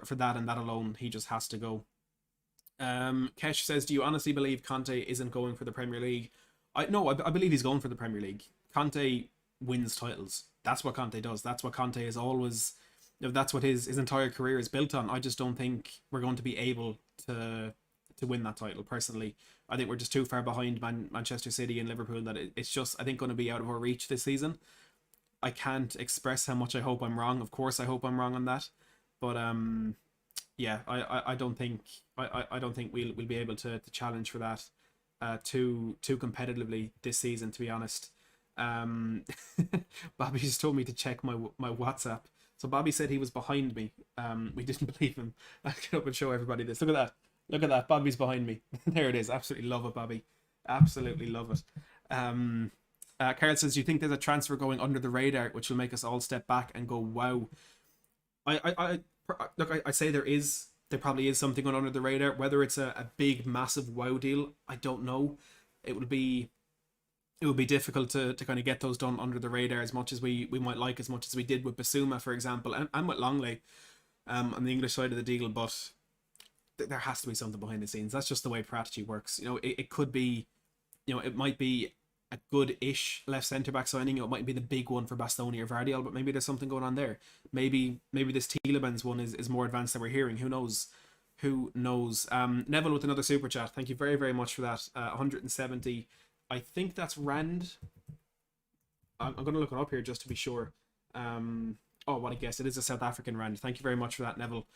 for that and that alone, he just has to go. Kesh says, do you honestly believe Conte isn't going for the Premier League? I believe he's going for the Premier League. Conte wins titles. That's what Conte does. That's what Conte is always... That's what his entire career is built on. I just don't think we're going to be able to win that title, personally. I think we're just too far behind Manchester City and Liverpool that it's just, I think, going to be out of our reach this season. I can't express how much I hope I'm wrong. Of course I hope I'm wrong on that. But yeah, I don't think we'll be able to challenge for that too competitively this season, to be honest. Bobby just told me to check my WhatsApp. So Bobby said he was behind me. We didn't believe him. I'll get up and show everybody this. Look at that. Bobby's behind me. There it is. Absolutely love it, Bobby. Absolutely love it. Carl says, do you think there's a transfer going under the radar which will make us all step back and go, wow? I say there probably is something going under the radar. Whether it's a big, massive wow deal, I don't know. It would be difficult to kind of get those done under the radar as much as we might like, as much as we did with Bissouma, for example, and with Longley on the English side of the deal. But there has to be something behind the scenes. That's just the way strategy works. It could be, it might be a good-ish left centre-back signing. It might be the big one for Bastoni or Vardiol, but maybe there's something going on there. Maybe this Tielemans one is more advanced than we're hearing. Who knows? Neville with another super chat. Thank you very, very much for that. 170. I think that's Rand. I'm going to look it up here just to be sure. What a guess. It is a South African Rand. Thank you very much for that, Neville.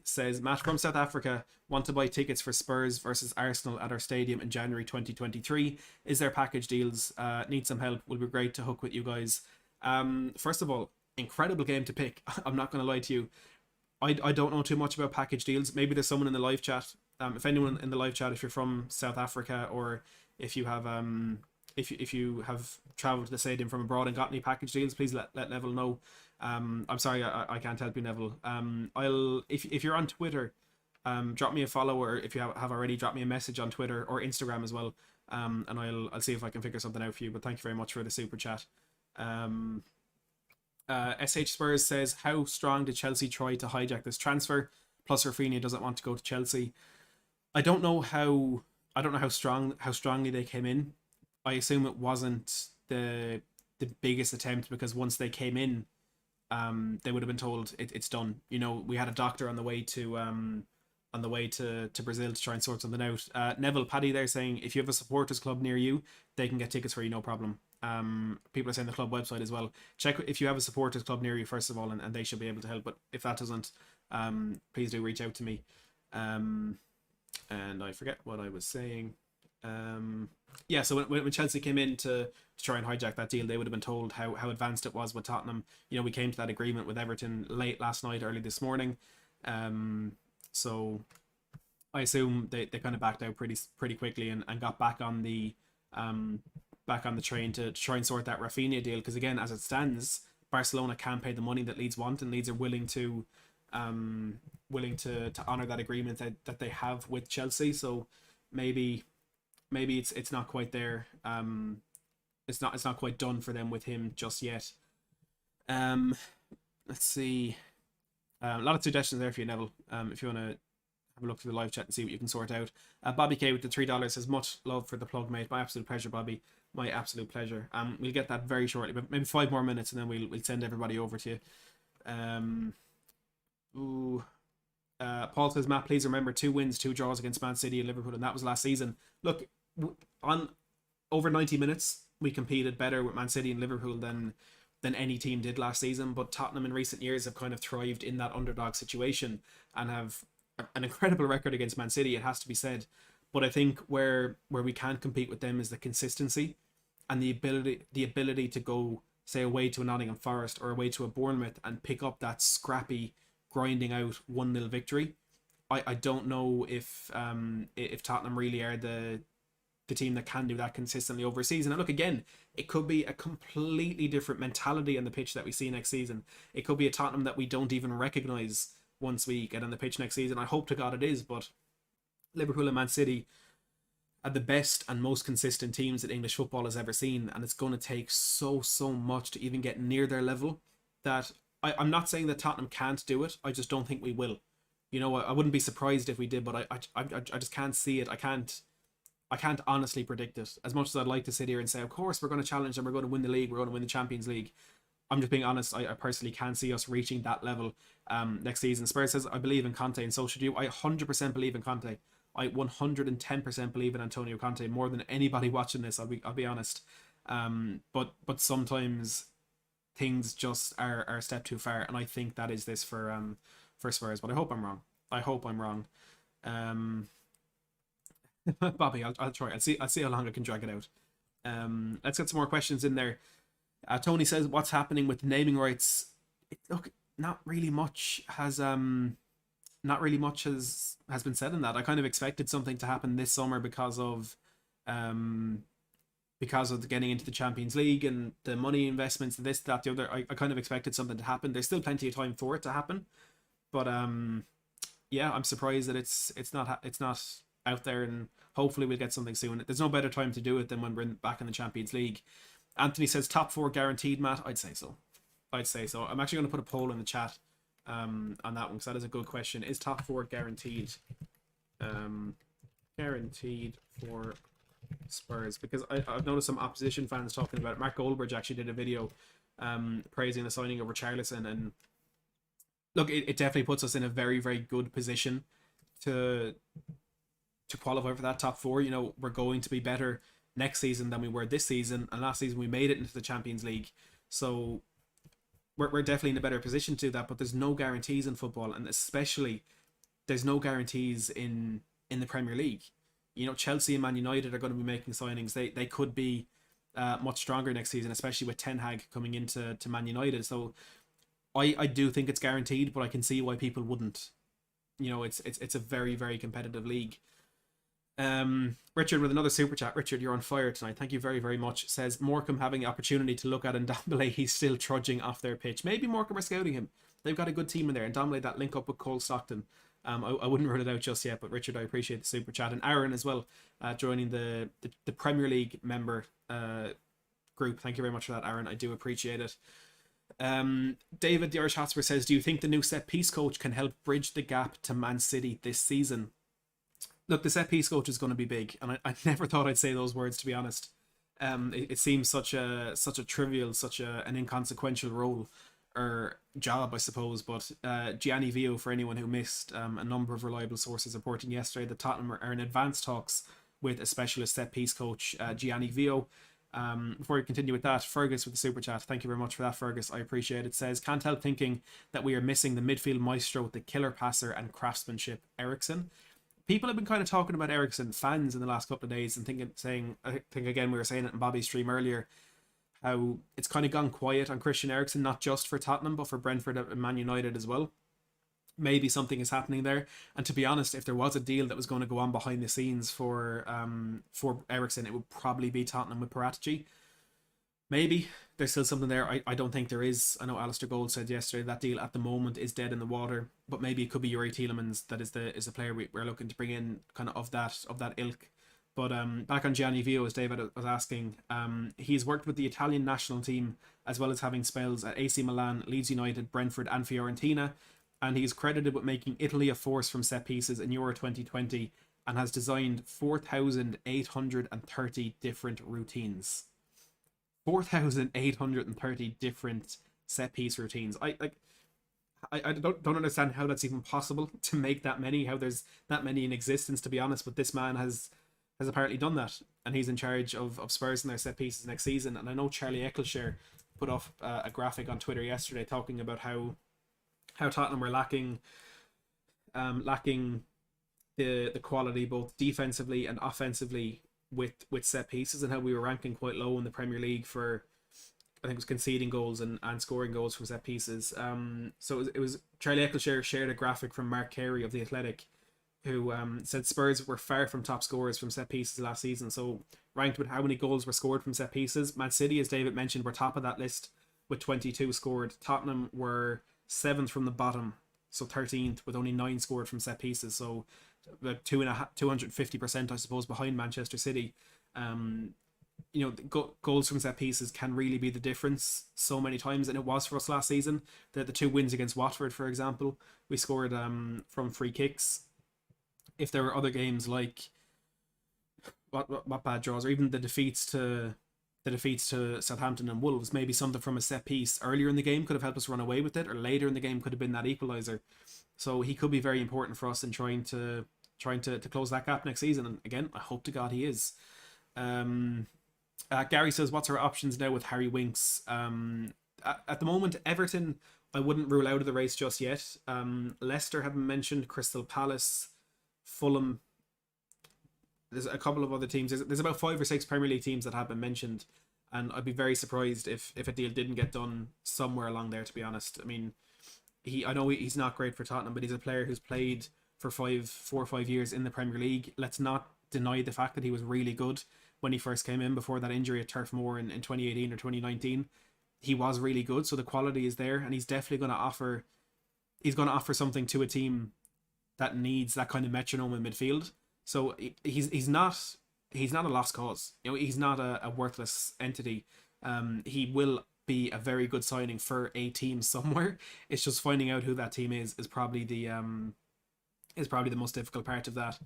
Says, Matt from South Africa, want to buy tickets for Spurs versus Arsenal at our stadium in January 2023. Is there package deals? Need some help. Will be great to hook with you guys. First of all, incredible game to pick. I'm not going to lie to you. I don't know too much about package deals. Maybe there's someone in the live chat. If anyone in the live chat, if you're from South Africa, or if you have if you have traveled to the stadium from abroad and got any package deals, please let Neville know. I'm sorry, I can't help you, Neville. If you're on Twitter, drop me a follow, or if you have already, drop me a message on Twitter or Instagram as well, and I'll see if I can figure something out for you. But thank you very much for the super chat. SH Spurs says, how strong did Chelsea try to hijack this transfer? Plus Rafinha doesn't want to go to Chelsea. I don't know how strongly they came in. I assume it wasn't the biggest attempt, because once they came in, they would have been told it's done. We had a doctor on the way to Brazil to try and sort something out. Neville Paddy there saying, if you have a supporters club near you, they can get tickets for you, no problem. People are saying the club website as well. Check if you have a supporters club near you first of all, and they should be able to help. But if that doesn't, please do reach out to me. And I forget what I was saying. Yeah, so when Chelsea came in to try and hijack that deal, they would have been told how advanced it was with Tottenham. We came to that agreement with Everton late last night, early this morning. So I assume they kind of backed out pretty quickly and got back on the train to try and sort that Rafinha deal, because again, as it stands, Barcelona can pay the money that Leeds want, and Leeds are willing to honour that agreement that they have with Chelsea. So maybe it's not quite there. It's not quite done for them with him just yet. Let's see. A lot of suggestions there for you, Neville. If you want to have a look through the live chat and see what you can sort out. Bobby K with the $3 says, much love for the plug, mate. My absolute pleasure, Bobby. My absolute pleasure. We'll get that very shortly, but maybe 5 more minutes and then we'll send everybody over to you. Paul says, Matt, please remember 2 wins, 2 draws against Man City and Liverpool, and that was last season. Look, on over 90 minutes, we competed better with Man City and Liverpool than any team did last season, but Tottenham in recent years have kind of thrived in that underdog situation and have an incredible record against Man City, it has to be said. But I think where we can compete with them is the consistency and the ability to go, say, away to a Nottingham Forest or away to a Bournemouth and pick up that scrappy, grinding out 1-0 victory. I don't know if Tottenham really are the team that can do that consistently over a season. And look, again, it could be a completely different mentality on the pitch that we see next season. It could be a Tottenham that we don't even recognise once we get on the pitch next season. I hope to God it is, but Liverpool and Man City are the best and most consistent teams that English football has ever seen, and it's going to take so much to even get near their level. That I'm not saying that Tottenham can't do it, I just don't think we will. I wouldn't be surprised if we did, but I just can't see it. I can't honestly predict it. As much as I'd like to sit here and say, of course we're going to challenge them, we're going to win the league, we're going to win the Champions League, I'm just being honest. I personally can't see us reaching that level next season. Spurs says, I believe in Conte, and so should you. I 100% believe in Conte. I 110% believe in Antonio Conte more than anybody watching this. I'll be honest. But sometimes things just are a step too far, and I think that is this for Spurs. But I hope I'm wrong. Bobby, I'll try. I'll see how long I can drag it out. Let's get some more questions in there. Tony says, what's happening with naming rights? Look, not really much has been said in that. I kind of expected something to happen this summer because of the getting into the Champions League and the money investments, this, that, the other. I kind of expected something to happen. There's still plenty of time for it to happen, but yeah, I'm surprised that it's not out there, and hopefully we'll get something soon. There's no better time to do it than when we're back in the Champions League. Anthony says, top 4 guaranteed, Matt. I'd say so. I'm actually going to put a poll in the chat on that one, because that is a good question. Is top 4 guaranteed? Guaranteed for Spurs? Because I've noticed some opposition fans talking about it. Mark Goldbridge actually did a video praising the signing of Richarlison, and look, it definitely puts us in a very, very good position to qualify for that top 4. We're going to be better next season than we were this season, and last season we made it into the Champions League, so we're definitely in a better position to do that. But there's no guarantees in football, and especially there's no guarantees in the Premier League. Chelsea and Man United are going to be making signings. They could be much stronger next season, especially with Ten Hag coming into Man United. So I do think it's guaranteed, but I can see why people wouldn't. It's a very, very competitive league. Richard with another super chat. Richard, you're on fire tonight. Thank you very, very much. Says, Morecambe having the opportunity to look at Ndombele, he's still trudging off their pitch. Maybe Morecambe are scouting him. They've got a good team in there. Ndombele, that link up with Cole Stockton. I wouldn't rule it out just yet, but Richard, I appreciate the super chat. And Aaron as well, joining the Premier League member group. Thank you very much for that, Aaron. I do appreciate it. David, the Irish Hotspur, says, do you think the new set piece coach can help bridge the gap to Man City this season? Look, the set piece coach is going to be big, and I never thought I'd say those words, to be honest. It seems such a trivial, an inconsequential role or job, I suppose. But Gianni Vio, for anyone who missed, a number of reliable sources reporting yesterday that Tottenham are in advanced talks with a specialist set piece coach, Gianni Vio. Before we continue with that, Fergus with the super chat. Thank you very much for that, Fergus. I appreciate it. Says, can't help thinking that we are missing the midfield maestro, the killer passer and craftsmanship, Ericsson. People have been kind of talking about Ericsson, fans, in the last couple of days, and I think again we were saying it in Bobby's stream earlier, how it's kind of gone quiet on Christian Eriksen, not just for Tottenham but for Brentford and Man United as well. Maybe something is happening there. And to be honest, if there was a deal that was going to go on behind the scenes for Eriksen, it would probably be Tottenham with Paratici. Maybe there's still something there. I don't think there is. I know Alistair Gold said yesterday that deal at the moment is dead in the water, but maybe it could be Yuri Tielemans that is the player we're looking to bring in, kind of that ilk. But back on Gianni Vio, as David was asking, he's worked with the Italian national team as well as having spells at AC Milan, Leeds United, Brentford and Fiorentina, and he's credited with making Italy a force from set pieces in Euro 2020 and has designed 4,830 different routines. 4,830 different set piece routines. I don't understand how that's even possible to make that many, how there's that many in existence, to be honest, but this man has apparently done that, and he's in charge of Spurs and their set pieces next season. And I know Charlie Eccleshare put off a graphic on Twitter yesterday talking about how Tottenham were lacking the quality both defensively and offensively with set pieces, and how we were ranking quite low in the Premier League for, I think it was conceding goals and scoring goals from set pieces. So it was Charlie Eccleshare shared a graphic from Mark Carey of The Athletic, who said Spurs were far from top scorers from set pieces last season. So ranked with how many goals were scored from set pieces, Man City, as David mentioned, were top of that list with 22 scored. Tottenham were 7th from the bottom, so 13th, with only 9 scored from set pieces. So about 250%, I suppose, behind Manchester City. Goals from set pieces can really be the difference so many times, and it was for us last season. The 2 wins against Watford, for example, we scored from free kicks. If there were other games like what bad draws, or even the defeats to Southampton and Wolves, maybe something from a set piece earlier in the game could have helped us run away with it, or later in the game could have been that equaliser. So he could be very important for us in trying to close that gap next season. And again, I hope to God he is. Gary says, what's our options now with Harry Winks? At the moment, Everton, I wouldn't rule out of the race just yet. Leicester haven't mentioned, Crystal Palace, Fulham. There's a couple of other teams. There's about 5 or 6 Premier League teams that have been mentioned, and I'd be very surprised if a deal didn't get done somewhere along there, to be honest. I mean, I know he's not great for Tottenham, but he's a player who's played for 4 or 5 years in the Premier League. Let's not deny the fact that he was really good when he first came in before that injury at Turf Moor in 2018 or 2019. He was really good, so the quality is there, and he's definitely going to offer something to a team that needs that kind of metronome in midfield. So he's not a lost cause. He's not a worthless entity. He will be a very good signing for a team somewhere. It's just finding out who that team is probably the most difficult part of that.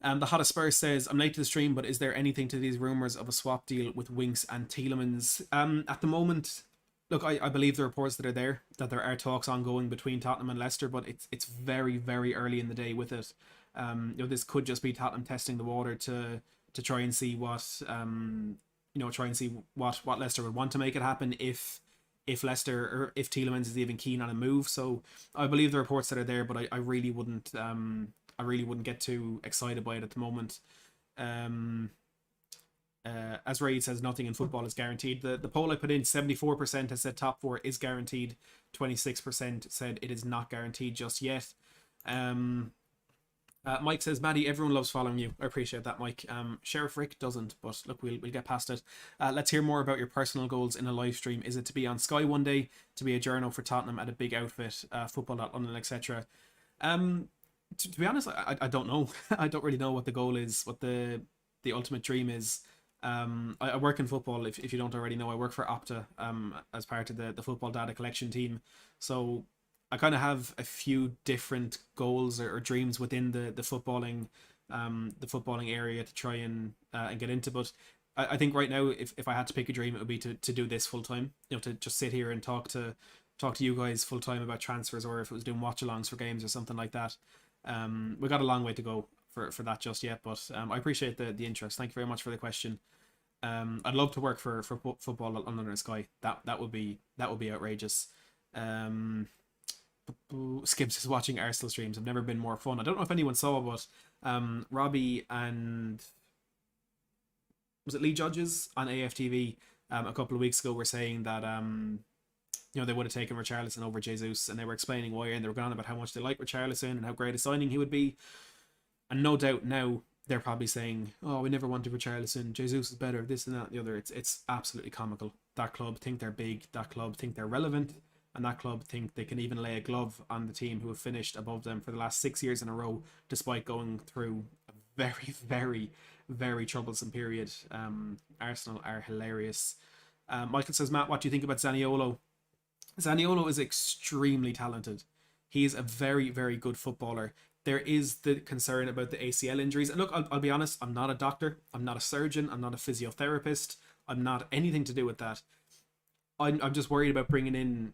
The Hotspur says, I'm late to the stream, but is there anything to these rumours of a swap deal with Winks and Tielemans? At the moment, look, I believe the reports that are there, that there are talks ongoing between Tottenham and Leicester, but it's very, very early in the day with it. This could just be Tottenham testing the water to try and see what Leicester would want to make it happen if Leicester, or if Tielemans is even keen on a move. So I believe the reports that are there, but I really wouldn't get too excited by it at the moment. As Ray says, nothing in football is guaranteed. The poll I put in, 74% has said top 4 is guaranteed, 26% said it is not guaranteed just yet. Mike says, Maddie, everyone loves following you. I appreciate that, Mike. Sheriff Rick doesn't, but look, we'll get past it. Let's hear more about your personal goals in a live stream. Is it to be on Sky one day, to be a journo for Tottenham at a big outfit, football.london, etc.? To be honest, I don't know. I don't really know what the goal is, what the ultimate dream is. I work in football, if you don't already know. I work for Opta as part of the football data collection team. So I kind of have a few different goals or dreams within the footballing area to try and get into. But I think right now, if I had to pick a dream, it would be to do this full time. To just sit here and talk to you guys full time about transfers, or if it was doing watch alongs for games or something like that. We got a long way to go for that just yet, but I appreciate the interest. Thank you very much for the question. I'd love to work for football at London or Sky. That would be outrageous. Um, Skips is watching Arsenal streams. Have never been more fun. I don't know if anyone saw, but Robbie and was it Lee Judges on AFTV a couple of weeks ago were saying that they would have taken Richarlison over Jesus, and they were explaining why, and they were going on about how much they like Richarlison and how great a signing he would be. And no doubt now they're probably saying, "Oh, we never wanted Richarlison. Jesus is better. This and that and the other." It's absolutely comical. That club think they're big. That club think they're relevant, and that club think they can even lay a glove on the team who have finished above them for the last 6 years in a row, despite going through a very, very, very troublesome period. Arsenal are hilarious. Michael says, Matt, what do you think about Zaniolo? Zaniolo is extremely talented. He is a very, very good footballer. There is the concern about the ACL injuries. And look, I'll be honest, I'm not a doctor. I'm not a surgeon. I'm not a physiotherapist. I'm not anything to do with that. I'm just worried about bringing in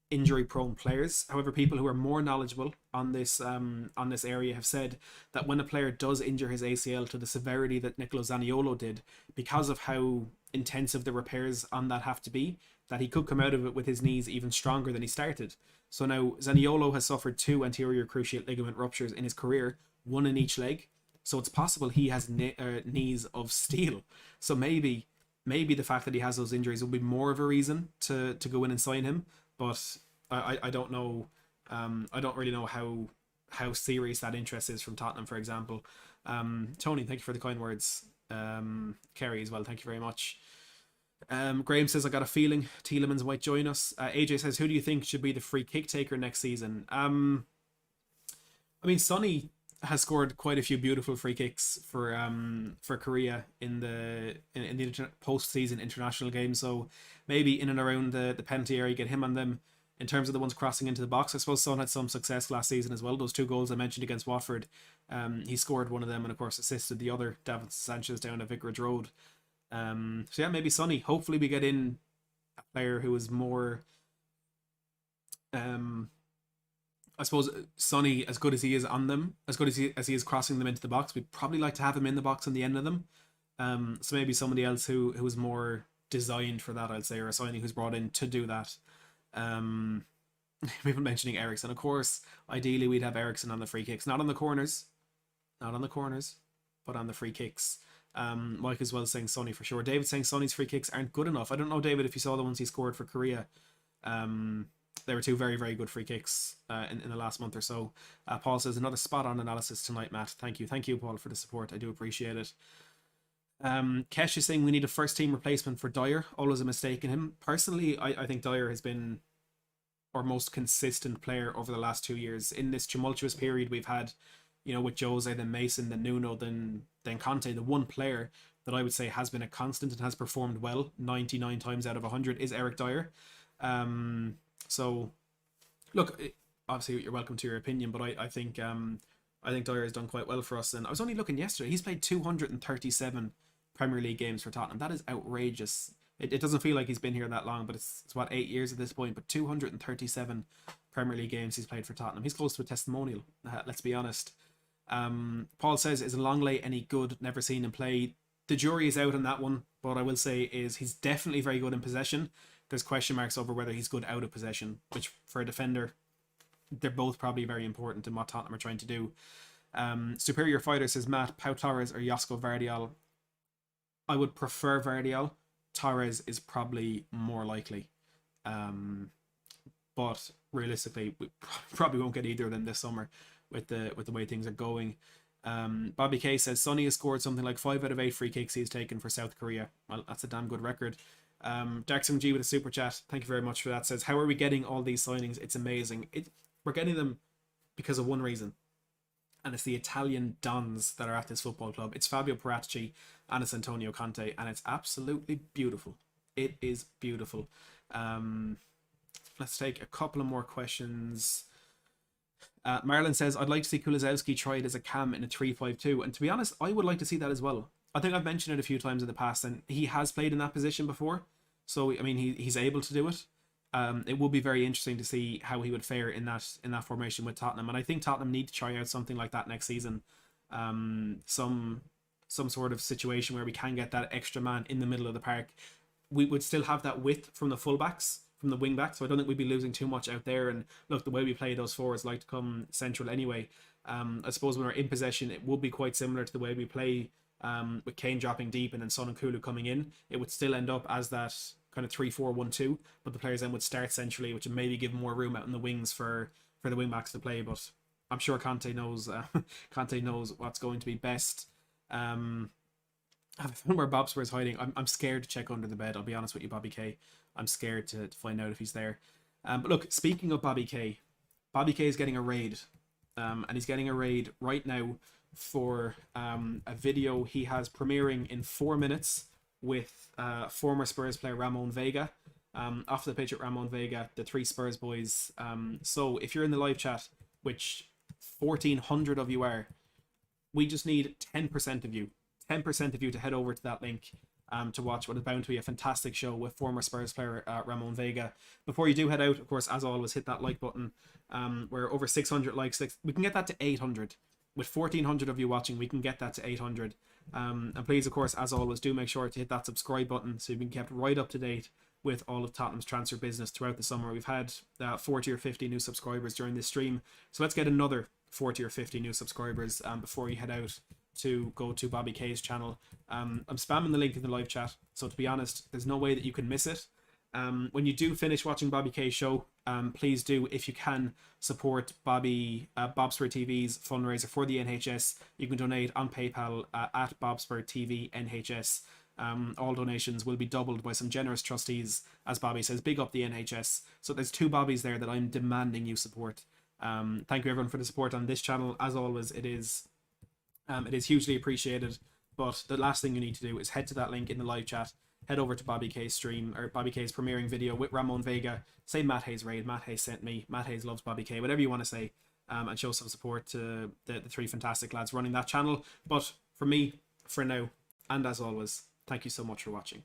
injury-prone players. However, people who are more knowledgeable on this area have said that when a player does injure his ACL to the severity that Nicolo Zaniolo did, because of how intensive the repairs on that have to be, that he could come out of it with his knees even stronger than he started. So now Zaniolo has suffered 2 anterior cruciate ligament ruptures in his career, 1 in each leg. So it's possible he has knees of steel. So maybe the fact that he has those injuries will be more of a reason to go in and sign him. But I don't know. I don't really know how serious that interest is from Tottenham, for example. Tony, thank you for the kind words. Kerry as well, thank you very much. Graham says, I got a feeling Tielemans might join us. AJ says, who do you think should be the free kick taker next season? I mean, Sonny has scored quite a few beautiful free kicks for Korea in the post-season international game. So maybe in and around the penalty area, get him on them. In terms of the ones crossing into the box, I suppose Son had some success last season as well. Those 2 goals I mentioned against Watford, he scored one of them and of course assisted the other, David Sanchez down at Vicarage Road. So yeah, maybe Sonny. Hopefully we get in a player who is more I suppose Sonny, as good as he is on them, as good as he is crossing them into the box, we'd probably like to have him in the box on the end of them. So maybe somebody else who is more designed for that, I'd say, or a signing who's brought in to do that. We've been mentioning Ericsson. Of course, ideally we'd have Ericsson on the free kicks, not on the corners, but on the free kicks. Mike as well saying Sonny for sure. David saying Sonny's free kicks aren't good enough. I don't know, David, if you saw the ones he scored for Korea. There were 2 very, very good free kicks in the last month or so. Paul says, another spot-on analysis tonight, Matt. Thank you, Paul, for the support. I do appreciate it. Kesh is saying we need a first-team replacement for Dyer. Always a mistake in him. Personally, I think Dyer has been our most consistent player over the last 2 years. In this tumultuous period we've had, with Jose, then Mason, then Nuno, then Conte, the one player that I would say has been a constant and has performed well 99 times out of 100 is Eric Dyer. So, look, obviously you're welcome to your opinion, but I think Dyer has done quite well for us. And I was only looking yesterday; he's played 237 Premier League games for Tottenham. That is outrageous. It doesn't feel like he's been here that long, but it's what, 8 years at this point. But 237 Premier League games he's played for Tottenham. He's close to a testimonial. Let's be honest. Paul says, is Longley any good? Never seen him play. The jury is out on that one. But what I will say is he's definitely very good in possession. There's question marks over whether he's good out of possession, which for a defender, they're both probably very important in what Tottenham are trying to do. Superior Fighter says, Matt, Pau Torres or Josko Vardiol? I would prefer Vardiol. Torres is probably more likely. But realistically, we probably won't get either of them this summer with the way things are going. Bobby K says, Sonny has scored something like 5 out of 8 free kicks he's taken for South Korea. Well, that's a damn good record. Darksung G with a super chat, thank you very much for that, says, how are we getting all these signings? It's amazing. We're getting them because of one reason, and it's the Italian dons that are at this football club. It's Fabio Paratici and it's Antonio Conte, and it's absolutely beautiful. It is beautiful. Let's take a couple of more questions. Marlon says, I'd like to see Kulusevski tried as a cam in a 3-5-2, and to be honest, I would like to see that as well. I think I've mentioned it a few times in the past, and he has played in that position before, so I mean he's able to do it. It will be very interesting to see how he would fare in that formation with Tottenham, and I think Tottenham need to try out something like that next season. Some some sort of situation where we can get that extra man in the middle of the park. We would still have that width from the fullbacks, from the wing backs, so I don't think we'd be losing too much out there. And look, the way we play, those forwards like to come central anyway. I suppose when we're in possession, it would be quite similar to the way we play, with Kane dropping deep and then Son and Kulu coming in. It would still end up as that kind of 3-4-1-2, but the players then would start centrally, which would maybe give more room out in the wings for the wing backs to play. But I'm sure Conte knows Conte knows what's going to be best. I found where Bobspur is hiding. I'm scared to check under the bed. I'll be honest with you, Bobby K. I'm scared to find out if he's there. But look, speaking of Bobby K is getting a raid, and he's getting a raid right now for a video he has premiering in 4 minutes with former Spurs player Ramon Vega. Off the pitch at Ramon Vega, the 3 Spurs boys. So if you're in the live chat, which 1,400 of you are, we just need 10% of you. 10% of you to head over to that link to watch what is bound to be a fantastic show with former Spurs player Ramon Vega. Before you do head out, of course, as always, hit that like button. We're over 600 likes. We can get that to 800. With 1,400 of you watching, we can get that to 800. And please, of course, as always, do make sure to hit that subscribe button so you've been kept right up to date with all of Tottenham's transfer business throughout the summer. We've had 40 or 50 new subscribers during this stream. So let's get another 40 or 50 new subscribers before you head out to go to Bobby K's channel. I'm spamming the link in the live chat, so to be honest, there's no way that you can miss it. When you do finish watching Bobby K's show, please do, if you can, support Bobspur TV's fundraiser for the NHS. You can donate on PayPal at Bobspur TV NHS. All donations will be doubled by some generous trustees, as Bobby says. Big up the NHS. So there's 2 Bobbies there that I'm demanding you support. Thank you everyone for the support on this channel. As always, it is hugely appreciated. But the last thing you need to do is head to that link in the live chat, head over to Bobby K's stream, or Bobby K's premiering video with Ramon Vega, say Matt Hayes raid, Matt Hayes sent me, Matt Hayes loves Bobby K, whatever you want to say, and show some support to the 3 fantastic lads running that channel. But for me, for now, and as always, thank you so much for watching.